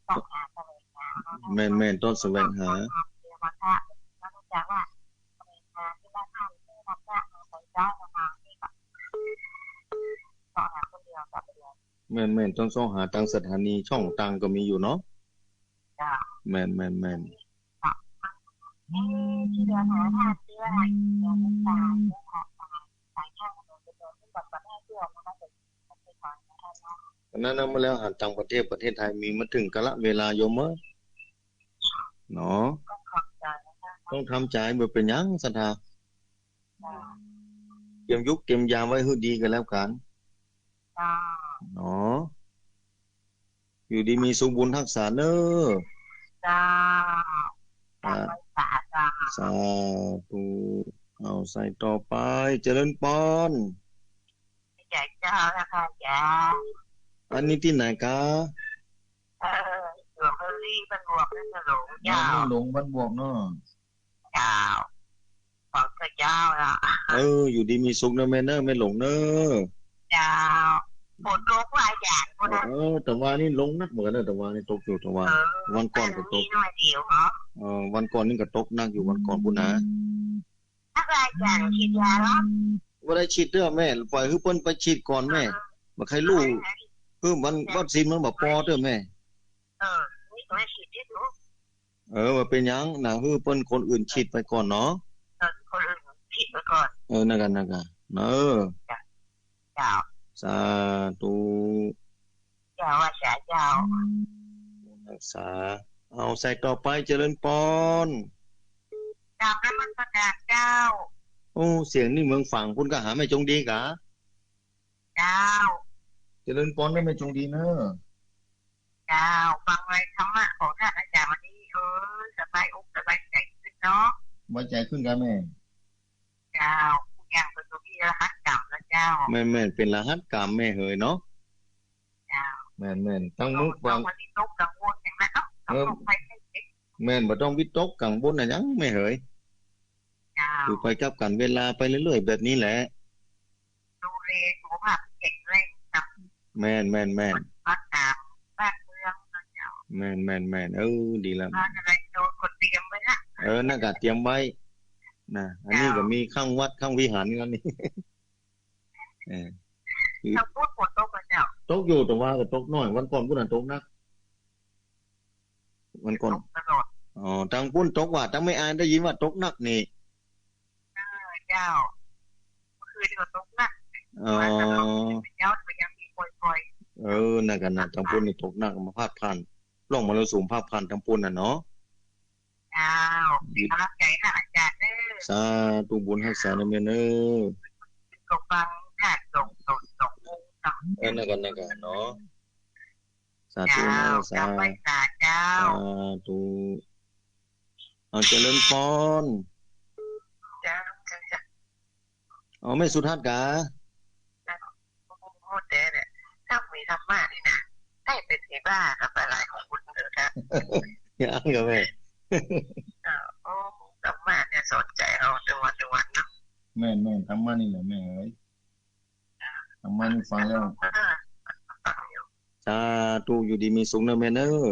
แสวงหาแม่ต้องแสวงหาเดี๋ยวมาถ้าแล้วก็จะว่าแสวงหาที่บ้านท่านที่ทำได้ใส่เจ้ามานี่ก็ต้องหาคนเดียวกับเดียวแม่ต้องหาตังสถานีช่องตังก็มีอยู่เนาะแม่ที่เดือนหาท่าเสื้อเดือนน้ำตาเสื้อผ้าสายข้างถนนเป็นเดือนที่แบบประเทศเที่ยวมันก็จะเป็นทางนั้นมาแล้วต่างประเทศไทยมีมาถึงกะละเวลาโยมเนาะต้องทำใจเมื่อเป็นยังศรัทธาเตรียมยุคเตรียมยามไว้ให้ดีกันแล้วกันเนาะอยู่ดีมีสุขบุญทักษาเนอะสาธุเอาใส่ต่อไปเจริญพรเจ้านะคะจ้าอันนี้ที่ไหนกะหลวงพ่อลี่บรรบวกนั่นหลงเจ้าหลงบรรบวกเนาะเจ้าขอบพระเจ้าละอยู่ดีมีสุขนะแม่เนอะไม่หลงเนอะเจ้าฝนตกหลายอย่างก็ได้แต่ว่านี่ลงนักเหมือนกันแต่ว่านี่ตกอยู่แต่ว่าวันก่อนก็ตกวันก่อนนี่ก็ตกนักอยู่วันก่อนพุ่นนะอะไรอย่างฉีดยาแล้วว่าได้ฉีดเด้อแม่ปล่อยคือเพิ่นไปฉีดก่อนแม่บ่ใครรู้คือมันวัคซีนมันบ่พอเด้อแม่นี่ก็ฉีดที่ถูกว่าเป็นหยังน่ะคือเพิ่นคนอื่นฉีดไปก่อนเนาะคนอื่นฉีดไปก่อนนั่นกันเจ้าสาธุเจ้าว่าเจ้ารักษาเอาใส่ต่อไปเจริญพรกราบนมัสการเจ้าเสียงนี่เมืองฝั่งคุณก็หาไม่จงดีกะเจ้าเจริญพรได้ไม่จงดีเนอะเจ้าฟังราย บายอกสบายใจขึ้นเนาะไว้ใจขึ้นกันแม่เจ้าผู้อย่างเป็นตัวพี่รหัสกรรมแล้วเจ้าแม่เป็นรหัสกรรมแม่เหยเนาะเจ้าแม่ตั้งมุกฟังวันนี้ตกกังวลอย่างนั้นเนาะต้องไปให้เด็กแม่บ่ต้องวิตกกังวลยังแม่เหยอยู่ไปกับกันเวลาไปเรื่อยๆแบบนี้แหละดูแลสุขภาพแข็งแรงกับแม่อากาศบ้านเมืองนะเจ้าแม่ดีแล้วอะไรโดนคนเตรียมไว้นะน่าก็เตรียมไว้นะอันนี้ก็มีข้างวัดข้างวิหารกันนี่ถ้าพูดฝนตกเจ้าตกอยู่แต่ว่าก็ตกน้อยวันก่อนพุ่นตกนักวันก่อนทางพุ่นตกว่าทางไม่อ่านได้ยินว่าตกนักนี่เจ้าคือที่ก็ตกนักเป็นเจ้าแต่ยังมีปล่อยนั่นกันนะทางพุ่นนี่ตกนักมาพาดผ่านร่องมรสุมพาดผ่านทางพุ่นน่ะเนาะดีกำลังใจนะอาจารย์สาธุบุญรักษาในเมืองก็ฟังญาติส่งองค์นั่นกันเนาะสาธุสาเจ้าธุเอาเจริญพรไม่สุทัศน์กะพูดแต่เนี่ยถ้ามีธรรมะนี่นะให้เป็นที่บ้ากับหลายของคุณเถอะครับยังกับแม่ธรรมะเนี่ยสนใจเราทุกวันเนาะแม่ธรรมะนี่แหละแม่เอ้ยธรรมะนี่ฟังแล้วสาธุอยู่ดีมีสุขนะแม่เนอะ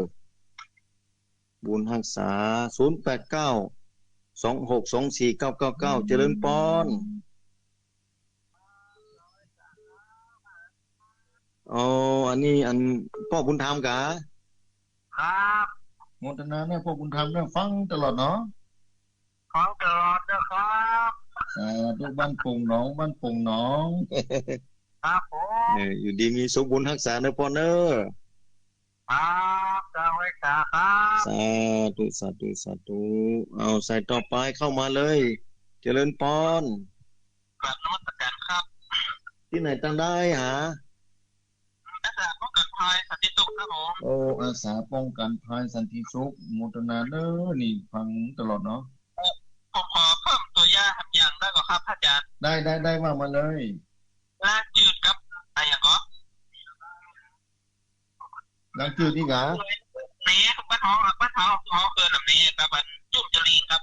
บุญรักษา08926249999เจริญพรอันนี้อันพ่อบุญธรรมกะครับโมทนาเนี่ยพ่อบุญธรรมเนี่ยฟังตลอดเนาะฟังตลอดนะครับทุกบ้านปุ่งหนองครับผมอยู่ดีมีสุขบุญรักษาเนอะพ่อเนอะครับสวัสดีครับสาธุเอาใส่ต่อไปเข้ามาเลยเจริญพรกราบนมัสการครับที่ไหนตั้งได้หาอาสาป้องกันภัยสันติสุขครับผมอาสาป้องกันภัยสันติสุขโมทนาเนอะนี่ฟังตลอดเนาะผมขอเพิ่มตัวอย่างได้ก่อนครับอาจารย์ได้ว่ามาเลยล้างจืดกับอะไรอย่างก็ล้างจืดนี่กะนี่ครับบ้านท้องเกินแบบนี้ครับมันจุ่มจลิงครับ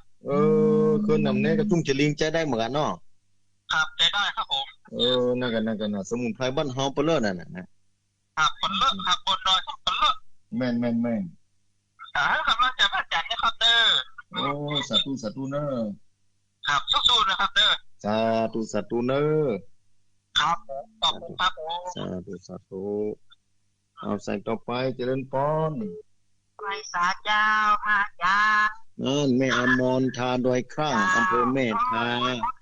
เกินแบบนี้กับจุ่มจลิงใจได้เหมือนกันเนาะครับใจได้ครับผมนั่นกันสมุนไพรบ้านเฮาเปลือกนั่นครับคนเลิกครับบนดอยคนเลิกแม่นครับเราจะพระจันทร์นะครับเด้อสาธุเนอะครับสู้ๆนะครับเด้อสาธุเนอะครับขอบคุณครับผมสาธุเอาใส่ต่อไปเจริญพรไพศาลเจ้าพระอาจารย์นั่นแม่อมรทาดอยคร่างอำเภอแม่ทา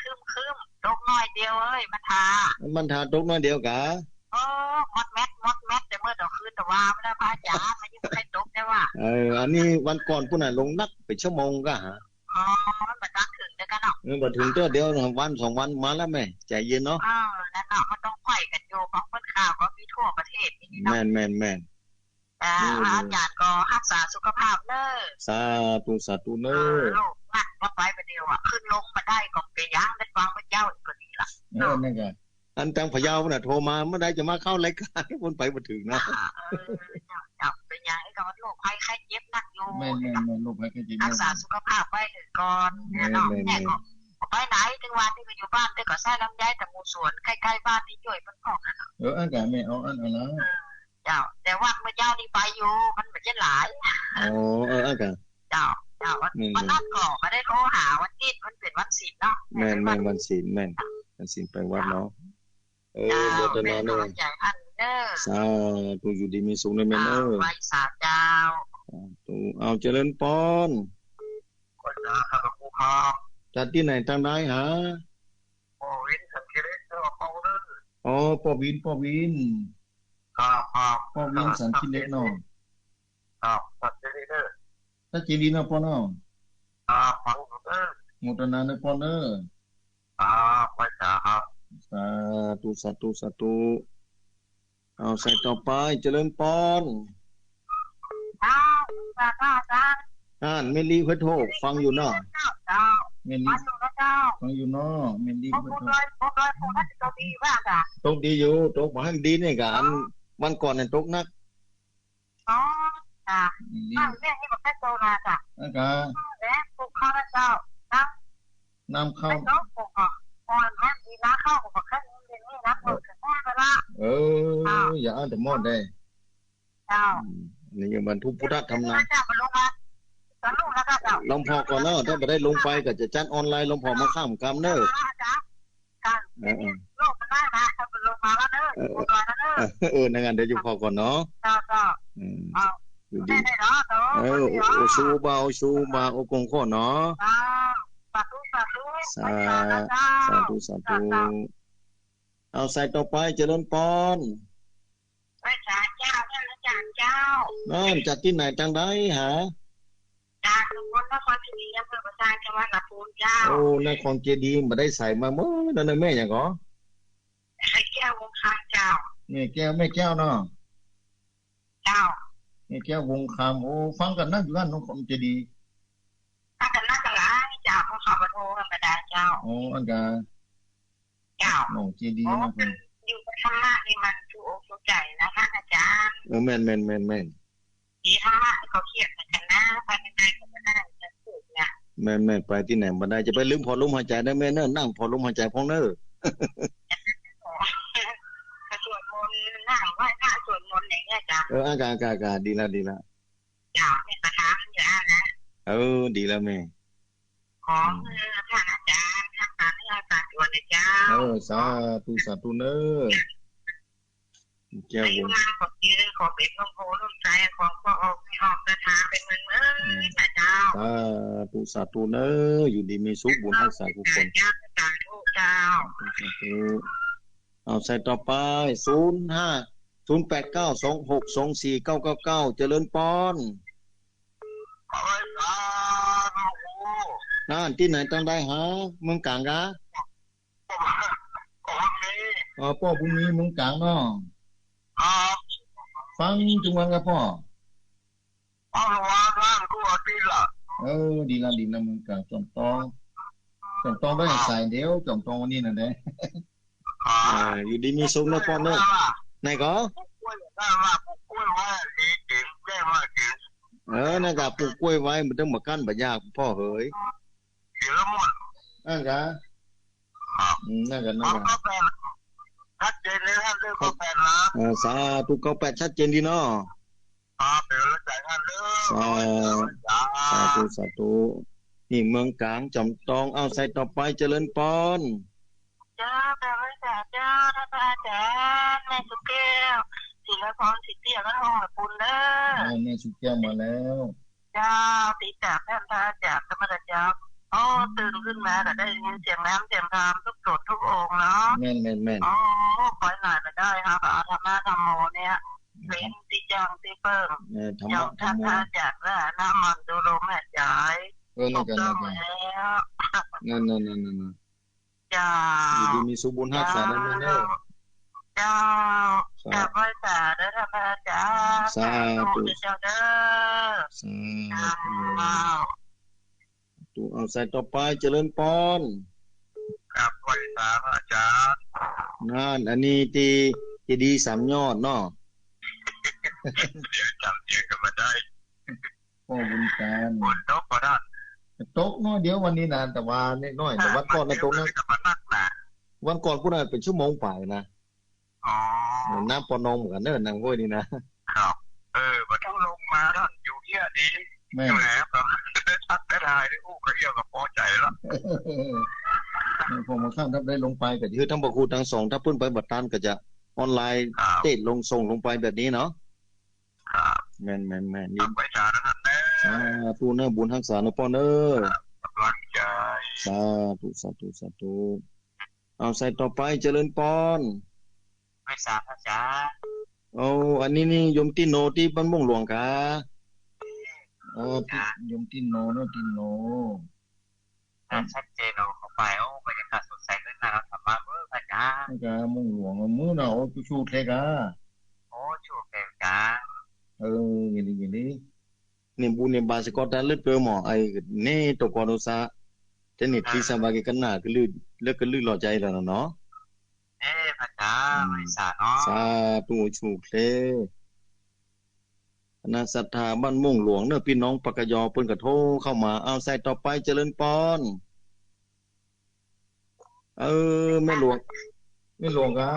คืมตกน้อยเดียวมันทาตกน้อยเดียวกะมดแมทแต่เมื่อตอนคืนแต่ว่าไม่ได้พระอาจารย์ไม่ยิ่งใครตกได้ว่าอันนี้วันก่อนพุ่นน่ะลงนักไปชั่วโมงก็หามันบัดนักถึงได้กันเนาะบัดถึงตัวเดียววัน2 วันมาแล้วแม่ใจเย็นเนาะนั่นเนาะมันต้องไขว้กันอยู่เพราะเพิ่นข่าวก็มีทั่วประเทศนี่เนาะแม่นอาจารย์ก็รักษาสุขภาพเด้อสาธุเนอะโลกนักบ่ไปประเดี๋ยวขึ้นลงมาได้ก็ไปย่างได้ฟังพระเจ้าอีกก็ดีล่ะนั่นไงอันจังพะเยาน่ะโทรมาเมื่อใดจะมาเข้ารายการคนไปบ่ถึงนะจับเป็นยังไอ้กับโรคภัยไข้เจ็บนักอยู่แม่โรคภัยไข้เจ็บรักษาสุขภาพไว้ก่อนเนาะแม่ก็ไปไหนถึงวันที่ก็อยู่บ้านแต่ก็ใช้ลำไยแต่หมู่สวนใกล้ๆบ้านนี่ย่อยเพิ่นพอกนั่นน่ะอันกะแม่เอาอันนะเจ้าแต่ว่าเมื่อเจ้านี่ไปอยู่มันบ่ได้หลายอันกะเจ้าวันนั้นก็ไม่ได้โทรหาวันที่มันเป็นวันศีลเนาะแม่นวันศีลวันศีลไปวัดเนาะโมทนาเนอะสาธุอยู่ดีมีสุขในแม่เนอะไว้สาเจ้าเอาเจริญพรก็จะครับครูครับจัดที่ไหนทางใดหาวินสันติเรศพ่อเด้อพ่อวินครับพ่อวินสันติเรศเนาะครับสันติเรศถ้าจีดีนะพ่อเนาะฟังเด้อโมทนาเนอะพ่อเนอะไปสาครับสาธุเอาใส่ต่อไปเจริญพรอาจารย์ เมลี่เพิ่นโทรฟังอยู่เนาะเจ้าเจ้าเมมาลี่อยู่นะเจ้าฟังอยู่เนาะเมลี่พวกเพิ่นโทรคุณเลยพวกเลยพวกนั้นจะดีบ้างอ่ะตกดีอยู่ตกบ่ให้มันดีนี่ก็อันวันก่อนนั่นตกหนักอ๋อจ้ะเมลี่บ้านแม่นี่บอกแค่โซนาจ้ะแล้วก็และปลูกข้าวนะเจ้าตั้งน้ำเข้าไม่ต้องปลูกอ่ะพอแม่ดีนะข้าวปลูกแค่นี้เดือนนี้นะปลูกแค่แม่ไปละเอออย่าเอาแต่หมดได้เจ้านี่ยังบรรทุกพุทธธรรมนะเจ้ามาลงมาตอนลูกแล้วก็เจ้าลงพอก่อนเนาะถ้าบ่ได้ลงไปก็จะจัดออนไลน์ลงพอมาข้ามกรรมเด้อโลกมันได้นะมันลงมาแล้วเด้อลงมาแล้วเด้อนั่นงั้นเดี๋ยวอยู่พอก่อนเนาะเจ้าเจ้าอยู่ดีได้เนาะโอชูบาโอกงข้อเนาะสาธุสาธุสาธุเอาใส่ต่อไปเจริญปอนพระเจ้าท่านอาจารย์เจ้านั่นจากที่ไหนจังไดหาจากสมุทรนครศรีอำเภอประสาทจังหวัดลำพูนเจ้าโอ้นครเจดีย์บ่ได้ใส่มามื้อนั่นแม่หยังก๋อไอ้แก้ววงคำเจ้านี่แก้วแม่แก้วเนาะเจ้านี่แก้ววงคำโอ้ฟังกันนั่นอยู่นั่นนครเจดีย์ถ้ากันนั่นก็หลายเจ้าเขาขับรถโทรธรรมดาเจ้าโอ้อันกะเจ้าน้องเจดีย์นะเพิ่นอยู่กับธรรมะนี่มันถูกอกถูกใจนะท่านอาจารย์แม่นที่ธรรมะเขาเขียนกันนะภายในก็บ่ได้จะถูกเนี่ยแม่นไปที่ไหนบ่ได้จะไปลืมพอลมหายใจได้แม่เด้อนั่งพอลมหายใจพองเด้อสวดมนต์นั่งไหว้พระสวดมนต์อย่างเงี้ยจ้ะอากาศดีแล้วจ้ามีประธานอยู่นะดีแล้วแม่ขอท่านอาจารย์ท่านอาจารย์ตัวนะเจ้าสาธุเด้อแก้ววงขอเจริญขอเป็นลมโพลมใจของพ่อออกไม่ออกกระทาเป็นเมืองนะเจ้าสาธุเด้ออยู่ดีมีสุขบุญรักษาทุกคนเจ้าเอาใส่ต่อไป050892624999เจริญปอนนั่นที่ไหนตั้งได้หาเมืองกลางกะพ่อบุญมีเมืองกลางเนาะฟังจังหวัดกับพ่อดีละเมืองกลางจอมตองได้ใส่เดี๋ยวจอมตองวันนี้น่ะเด้อยู่ดีมีสุขนะพ่อเนาะไหนก็นั่นก็ปลูกกล้วยไว้มันต้องมากั้นบ่ยากพ่อเอ๋ยนั่นก็ชัดเจนเลยท่านเรื่อง98นะสาธุ98ชัดเจนดีเนาะเดี๋ยวแล้วจ่ายท่านเด้อสาธุนี่เมืองกลางจอมตองเอาใส่ต่อไปเจริญปอนเจ้าแต่ไม่แต่เจ้าท่านอาจารย์แม่สุแก้วศิลปพรสิเตี้ยก็ห้องปุณเด้อแม่สุแก้วมาแล้วเจ้าติดจากท่านอาจารย์ธรรมดาเจ้าตื่นขึ้นมาแต่ได้ยินเสียงน้ำเสียงธรรมทุกโจทย์ทุกองค์เนาะแม่นปล่อยหน่อยไม่ได้ครับธรรมะธรรมโมเนี่ยเป็นติจังติเปิ้งอย่างท่านอาจารย์ว่าน้ำมันดูลมหายใจนั่นกันนั่นจ้าอยู่ดีมีสุขบุญรักษาได้แม่เด้อเจ้าจับไว้สาเด้อธรรมอาจารย์สาธุเจ้าเด้อเอาใส่ต่อไปเจริญปอนครับไว้สาอาจารย์นั่นอันนี้ที่ดีสามยอดเนาะเดี๋ยวจำเรียกกันมาได้พ่อบุญการฝนตกก็ได้ตกน้อยเดี๋ยววันนี้นานแต่ว่าน้อยแต่วันก่อนนะตกนะวันก่อนพูดอะไรเป็นชั่วโมงป่ายนะน้ำปอนองเหมือนกันเนอะนางโว้ยนี่นะครับมันต้องลงมาท่านอยู่เยอะดีอยู่แล้วครับชัดได้ก็เอี่ยวกับพอใจแล้วพอมาข้างถ้าได้ลงไปก็คือทั้งบกครูทั้งสองถ้าพื้นไปบัดตันก็จะออนไลน์เต้นลงส่งลงไปแบบนี้เนาะแม่นนี่ไปสาธุนั่นแน่ตูเนอบุญรักษาเนอปอเนอกำลังใจสาธุเอาใส่ต่อไปเจริญปอนไม่สาพระจ๋าอันนี้นี่ยมติโนที่บ้านม่วงหลวงกะยมติโนเนาะติโนชัดเจนเข้าไปบรรยากาศสดใสขึ้นมาแล้วธรรมะพระจ๋าม่วงหลวงมื้อเนาะชูเทกะชูเทกะอย่างนี้ ni bu ni ba se ko ta le pe mo ai ne to ko do sa te ni ti sa ba ke kana ke lu le ke lu lo jai la no พระเจ้าไม่สาเนาะ สาธุชูเคลคณะศรัทธาบ้านม่วงหลวงเนอะพี่น้องปกยอเปิ้นก็โทรเข้ามาเอาใส่ต่อไปเจริญปอนแม่หลวงกะ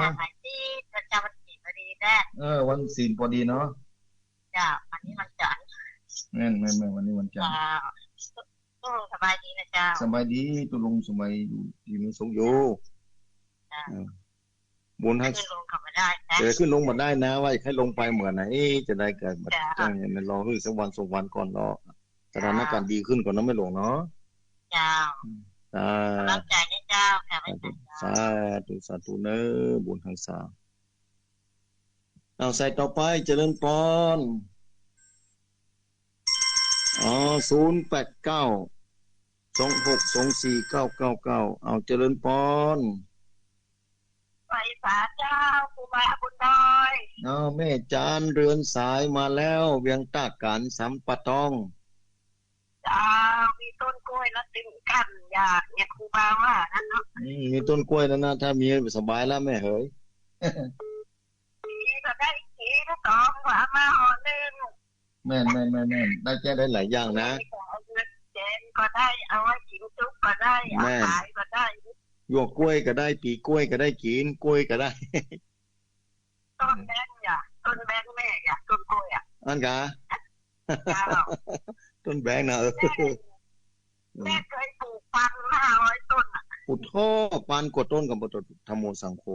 ที่ประจำวันศีลพอดีแน่วันศีลพอดีเนาะจ้าวันนี้มันจันทร์แม่นวันนี้วันจันทร์สบายดีนะเจ้าสบายดีตุลงสบายดีมีสุขอยู่บุญให้ขึ้นลงกลับมาได้ขึ้นลงมาได้นะว่าให้ลงไปเหมือนไหนจะได้เกิดแบบนี้รอให้สักวัน2 วันก่อนรอสถานการณ์ดีขึ้นก่อนนะไม่หลวงเนาะเจ้ารับใจให้เจ้าค่ะสาธุเนอบุญทั้งสามเอาใส่ต่อไปเจริญพร08926249999เอาเจริญพรไปสาเจ้าครูบาบุญดอยแม่จานเรือนสายมาแล้วเวียงตากการสัมปะตองจ้ามีต้นกล้วยแล้วติ่มกันอยากเนี่ยครูบาว่านั่นเนาะมีต้นกล้วยแล้วนะถ้ามีสบายแล้วแม่เฮ้ยก็ได้ขีก็สองหวามาห่อหนึ่งแม่นได้แก้ได้หลายอย่างนะเจนก็ได้เอาไว้กินจุ๊บก็ได้เอาขายก็ได้หยวกกล้วยก็ได้ปีกล้วยก็ได้กินกล้วยก็ได้ต้นแบงค์อย่าต้นแบงค์แม่อย่าต้นกล้วยอันกะต้นแบงค์นะแม่เคยปลูกปัน500 ต้นปลูกท่อปันกว่าต้นกับธรรมโมสังโฆ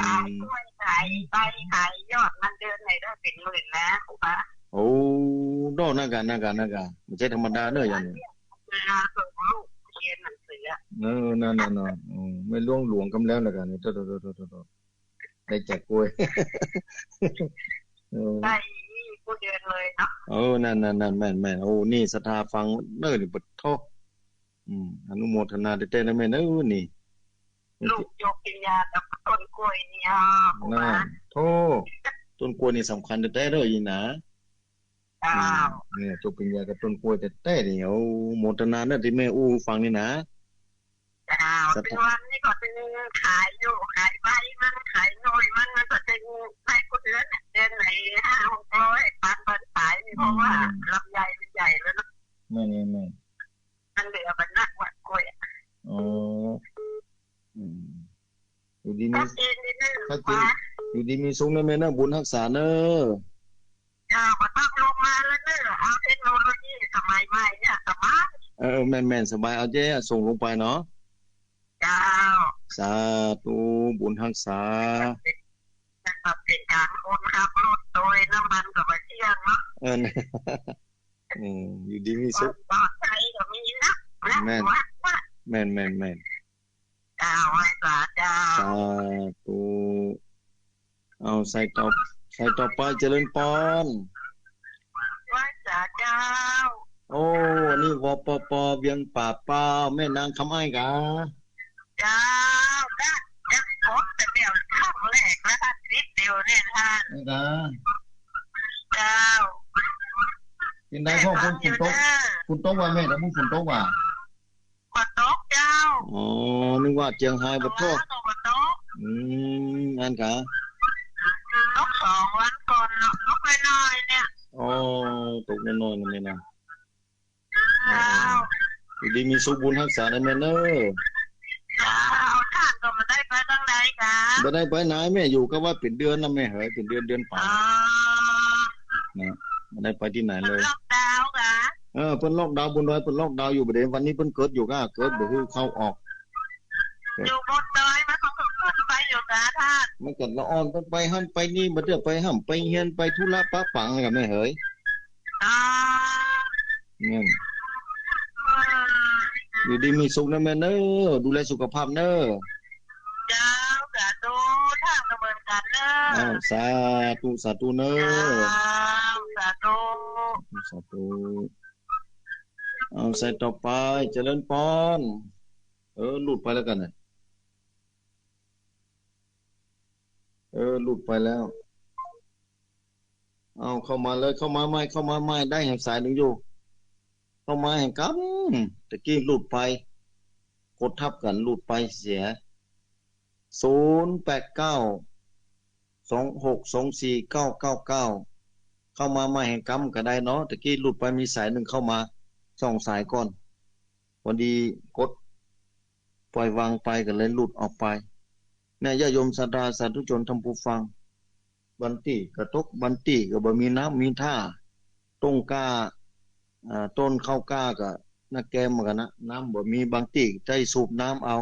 ขายกล้วยขายใบขายยอดมันเดือนไหนได้เป็นหมื่นนะครูบาโอ้ดอกนั่นกะไม่ใช่ธรรมดาเนอะอย่างนี้ส่งลูกเรียนหนังสือนั่นไม่ล่วงหลวงกำแล้วละกันนี่โตได้แจกกล้วยได้ผู้เดือนเลยเนาะนั่นแม่นโอ้นี่ศรัทธาฟังเด้อนี่ปะโทอนุโมทนาได้ๆนะแม่นี่ลูกยกปัญญากับต้นกล้วยเนี่ยโทต้นกล้วยนี่สำคัญแต่เด้ออีนะเนี่ยจบปัญญากับต้นกล้วยแต่นี่โอ้โมทนาเด้อที่แม่ฟังนี่นะเป็นวันนี้ก็เป็นขายอยู่ขายใบมันขายหน่อยมันก็เป็นให้คนเดือนเดือนไหน500-600ปันขายเพราะว่าลำไยมันใหญ่แล้วนะไม่มันเหลือมันนักกว่ากล้วยอยู่ดีมีอยู่ดีมีสุขนะแม่นะบุญรักษาเนอะก็ต้องลงมาแล้วเนอะเอาเทคโนโลยีสมัยใหม่เนี่ยสบายแม่นสบายเอาเจ๊ส่งลงไปเนาะสาธุบุญรักษาเป็นการคนขับรถโดยน้ำมันกับเที่ยงเนาะอยู่ดีมีสุขปลอดภัยก็มีนะแม่นไว้สาธุเอาใส่ต่อไปเจริญปอนไว้สาเจ้าโอ้นี่วปปเวียงป่าเป้าแม่นางคำอ้ายกะเจ้าได้ยังพบแต่เดียวครั้งแรกแล้วท่านนิดเดียวเนี่ยท่านเจ้าเป็นได้พ่อคุณโต๊ะว่าแม่แต่มึงคุณโต๊ะว่าเจ้านึกว่าเจียงไฮ้บ่โตอันกะตก2 วันก่อนเนาะตกน้อยๆเนี่ยตกน้อยๆนั่นแม่นะดีมีสุขบุญรักษาได้แม่เด้อท่านก็มาได้ไปทางไหนคะบ่ได้ไปไหนแม่อยู่ก็ว่าเป็นเดือนนะแม่เฮ้ยเป็นเดือนป่านะบ่ได้ไปที่ไหนเลยล็อกดาวน์ค่ะเพิ่นล็อกดาวน์บนดอยเพิ่นล็อกดาวน์อยู่บ่ได้วันนี้เพิ่นเกิดอยู่ก็เกิดบ่คือเข้าออกอยู่บนดอยมาของเพิ่นไปอยู่กะท่านมันก็ละอ่อนไปหั่นไปนี่บ่ได้ไปห่ำไปเฮียนไปธุระปะปังกับแม่เฮ้ยนั่นอยู่ดีมีสุขนะแม่เด้อดูแลสุขภาพเด้อเจ้าสาธุทางดำเนินการเด้อสาธุเด้อสาธุเอาใส่ต่อไปเจริญพรหลุดไปแล้วกันน่ะหลุดไปแล้ว เอาเข้ามาเลยเข้ามาไม่ได้แห่งสายหนึ่งอยู่เข้ามาแห่งกำตะกี้หลุดไปกดทับกันหลุดไปเสีย0892624999เข้ามาไม่แห่งกำก็ได้เนาะตะกี้หลุดไปมีสายหนึ่งเข้ามา2 สายก่อนพอดีกดปล่อยวางไปก็เลยหลุดออกไปเนี่ยญาติโยมศรัทธาสาธุชนท่านผู้ฟังบันติกระตกบันติก็บ่มีน้ำมีท่าต้นกล้าต้นข้าวกล้าก็นักแกมกันนะน้ำบ่มีบางติใจสูบน้ำเอา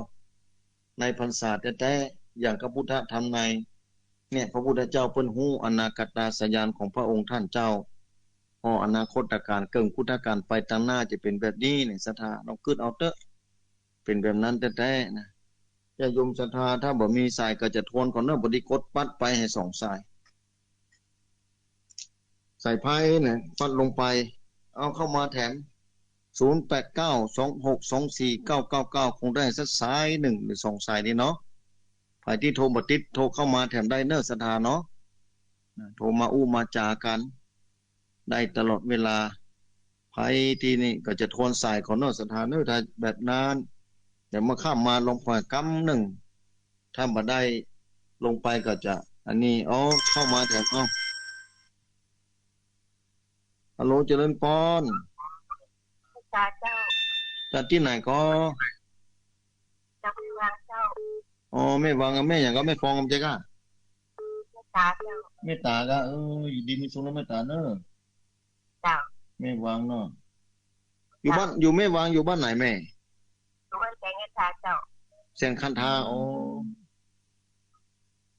ในพรรษาแท้ๆอย่างพระพุทธธรรมในเนี่ยพระพุทธเจ้าเพิ่นฮู้อนาคตสัญญาณของพระองค์ท่านเจ้าพออนาคตการเกิงพุทธการไปทางหน้าจะเป็นแบบนี้เนี่ยศรัทธาเราคิดเอาเถอะเป็นแบบนั้นแท้ๆนะญาติโยมศรัทธาถ้าบ่มีสายก็จะทวนก่อนเนาะบ่ได้กดปัดไปให้2 สายใส่ไพ่เนี่ยปัดลงไปเอาเข้ามาแถม0892624999คงได้สักสาย1หรือ2 สายนี่เนาะไผที่โทรบ่ติดโทรเข้ามาแถมได้เน้อศรัทธาเนาะโทรมาอู้มาจากันได้ตลอดเวลาไผที่นี่ก็จะทวนสายของเน้อศรัทธาเน้อถ้าแบบนั้นเดี๋ยวมาข้ามมาลงพอยกำหนึ่งถ้าบ่ได้ลงไปก็จะอันนี้เข้ามาแถมฮัลโหลเจริญปอนจ้าเจ้าจากที่ไหนก็จากแม่วางเจ้าแม่วางกับแม่อย่างก็ไม่ฟ้องกับเจ๊ก้าแม่ตาเจ้าแม่ตาก็อยู่ดีมีสุขแล้วแม่ตาเนอะจ้าแม่วางเนาะอยู่บ้านอยู่แม่วางอยู่บ้านไหนแม่อยู่บ้านแสงคันธาเจ้าแสงคันธา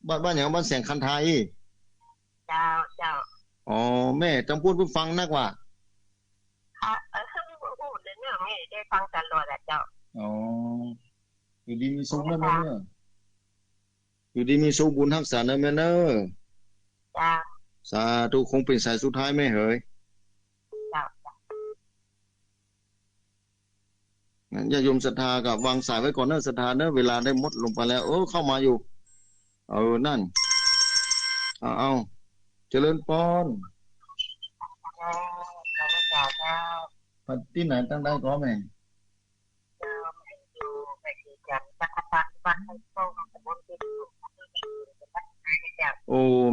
บ้านอย่างบ้านแสงคันธาอีเจ้าแม่ต้องพูดเพื่อฟังนักว่าพูดเรื่องนี้ได้ฟังตลอดอ่ะเจ้าอยู่ดีมีสุขนะแม่เนอะอยู่ดีมีสุขบุญรักษานะแม่เนอะจ้าสาธุคงเป็นสายสุดท้ายแม่เหยจ้าญาติโยมศรัทธากับวางสายไว้ก่อนเนอะศรัทธาเนอะเวลาได้หมดลงไปแล้วเข้ามาอยู่นั่นเอาเจริญปอนที่ไหนตั้งได้ก็แม่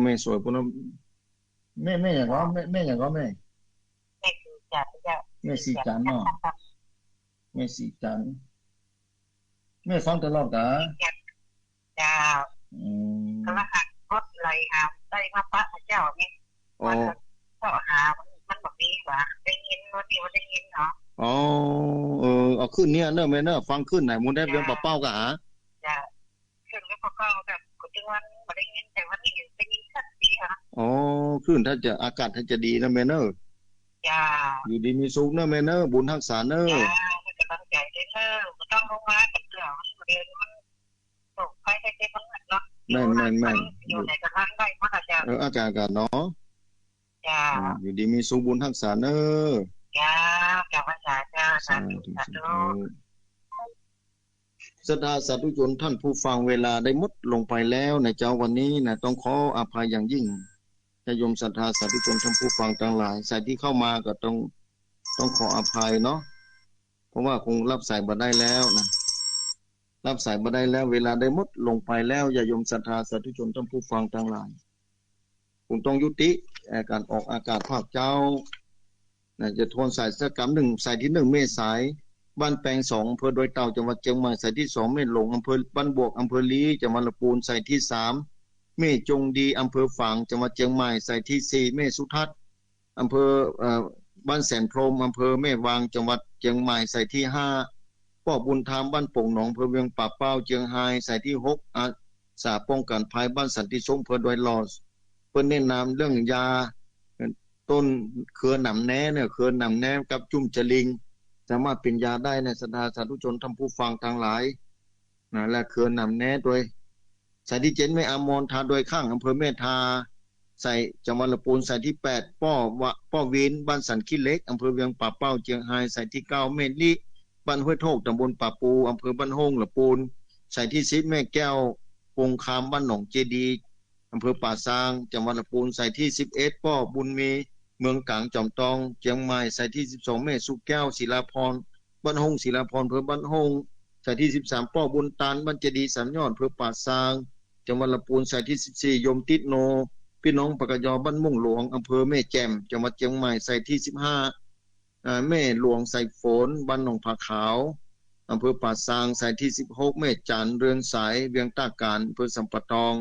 แม่สวยปุ่นแม่อย่างก็แม่อย่างก็แม่แม่สีจันเนาะแม่สีจันแม่ฟังตลอดกะจ้าก็ว่าหักกดไหลหาได้มาปะเจ้านี่มันเจ้าหามันแบบนี้หว่าได้ยินวันนี้ว่าได้ยินเนาะเอาขึ้นเนี่ยเนอะแม่เนอะฟังขึ้นไหนมุนได้เรื่องเป้ากะหาจ้าขึ้นแล้วก็แบบกูจึงวันมาได้ยินแต่วันนี้ได้ยินชัดดีค่ะขึ้นถ้าจะอากาศถ้าจะดีนะแม่เนอะจ้าอยู่ดีมีสุขเนอะแม่เนอะบุญรักษาเนอะจะตั้งใจได้เนอะไม่ต้องลงมากับเรื่องมันเดินมันตกไปใช้ๆมันเนาะแม่อยู่ในกระทั่งได้มาจ้าอากาศเนาะจ้าอยู่ดีมีสุขบุญรักษาเนอะจ้ากับภาษาจ้าสาธุศรัทธาสาธุชนท่านผู้ฟังเวลาได้หมดลงไปแล้วในเจ้าวันนี้นะต้องขออภัยอย่างยิ่งญาติโยมศรัทธาสาธุชนท่านผู้ฟังทั้งหลายสายที่เข้ามาก็ต้องขออภัยเนาะเพราะว่าคงรับสายบ่ได้แล้วนะรับสายบ่ได้แล้วเวลาได้หมดลงไปแล้วญาติโยมศรัทธาสาธุชนท่านผู้ฟังทั้งหลายคงต้องยุติการออกอากาศภาคเจ้าจะทวนสายสักกำ1สายที่1เมษายนบ้านแปลง2อำเภอดอยเต่าจังหวัดเชียงใหม่สายที่2เมหลงอำเภอบ้านบวกอำเภอลีจังหวัดลำพูนสายที่3เมจงดีอำเภอฝางจังหวัดเชียงใหม่สายที่4เมสุทัศน์อำเภอบ้านแสนพรมอำเภอแม่วางจังหวัดเชียงใหม่สายที่5ป้อบุญธรรมบ้านโป่งหนองอำเภอเวียงป่าเป้าเชียงไฮ้สายที่6อาสาป้องกันภัยบ้านสันติสงฆ์อำเภอดอยหลอดเพิ่นแนะนำเรื่องยาต้นเครือหนำแหนเนี่ยเครือหนำแหนกับจุ่มจลิงสามารถเป็นยาได้ในศรัทธาสาธุชนท่านผู้ฟังทั้งหลายและเครือหนำแหนโดยสายที่7แม่อามรทาโดยข้างอำเภอแม่ทาใส่จังหวัดลำพูนสายที่8ป้อวินบ้านสันขี้เล็กอำเภอเวียงป่าเป้าเชียงไฮ้สายที่9แม่ลิบ้านห้วยโทกตำบลป่าปูอำเภอบ้านโฮงลำพูนสายที่10แม่แก้วปงคามบ้านหนองเจดีอ อำเภอป่าซางจังหวัดลำพูนใส่ที่11ป้อบุญมีเมืองกลางจอมทองเชียงใหม่ใส่ที่12แม่สุแก้วศิลาพรบ้านหงศิลาพรอำเภอบ้านหงใส่ที่13ป้อบุญตาลบ้านเจดีย์สามยอดอำเภอป่าซางจังหวัดลำพูนใส่ที่14ยมติดโนพี่น้องปากยอบ้านม่วงหลวงอำเภอแม่แจ่มจังหวัดเชียงใหม่ใส่ที่15แม่หลวงใส่ฝนบ้านหนองผาขาวอำเภอป่าซางใส่ที่16แม่จันเรือนสายเวียงตาการอำเภอสัมปะตอง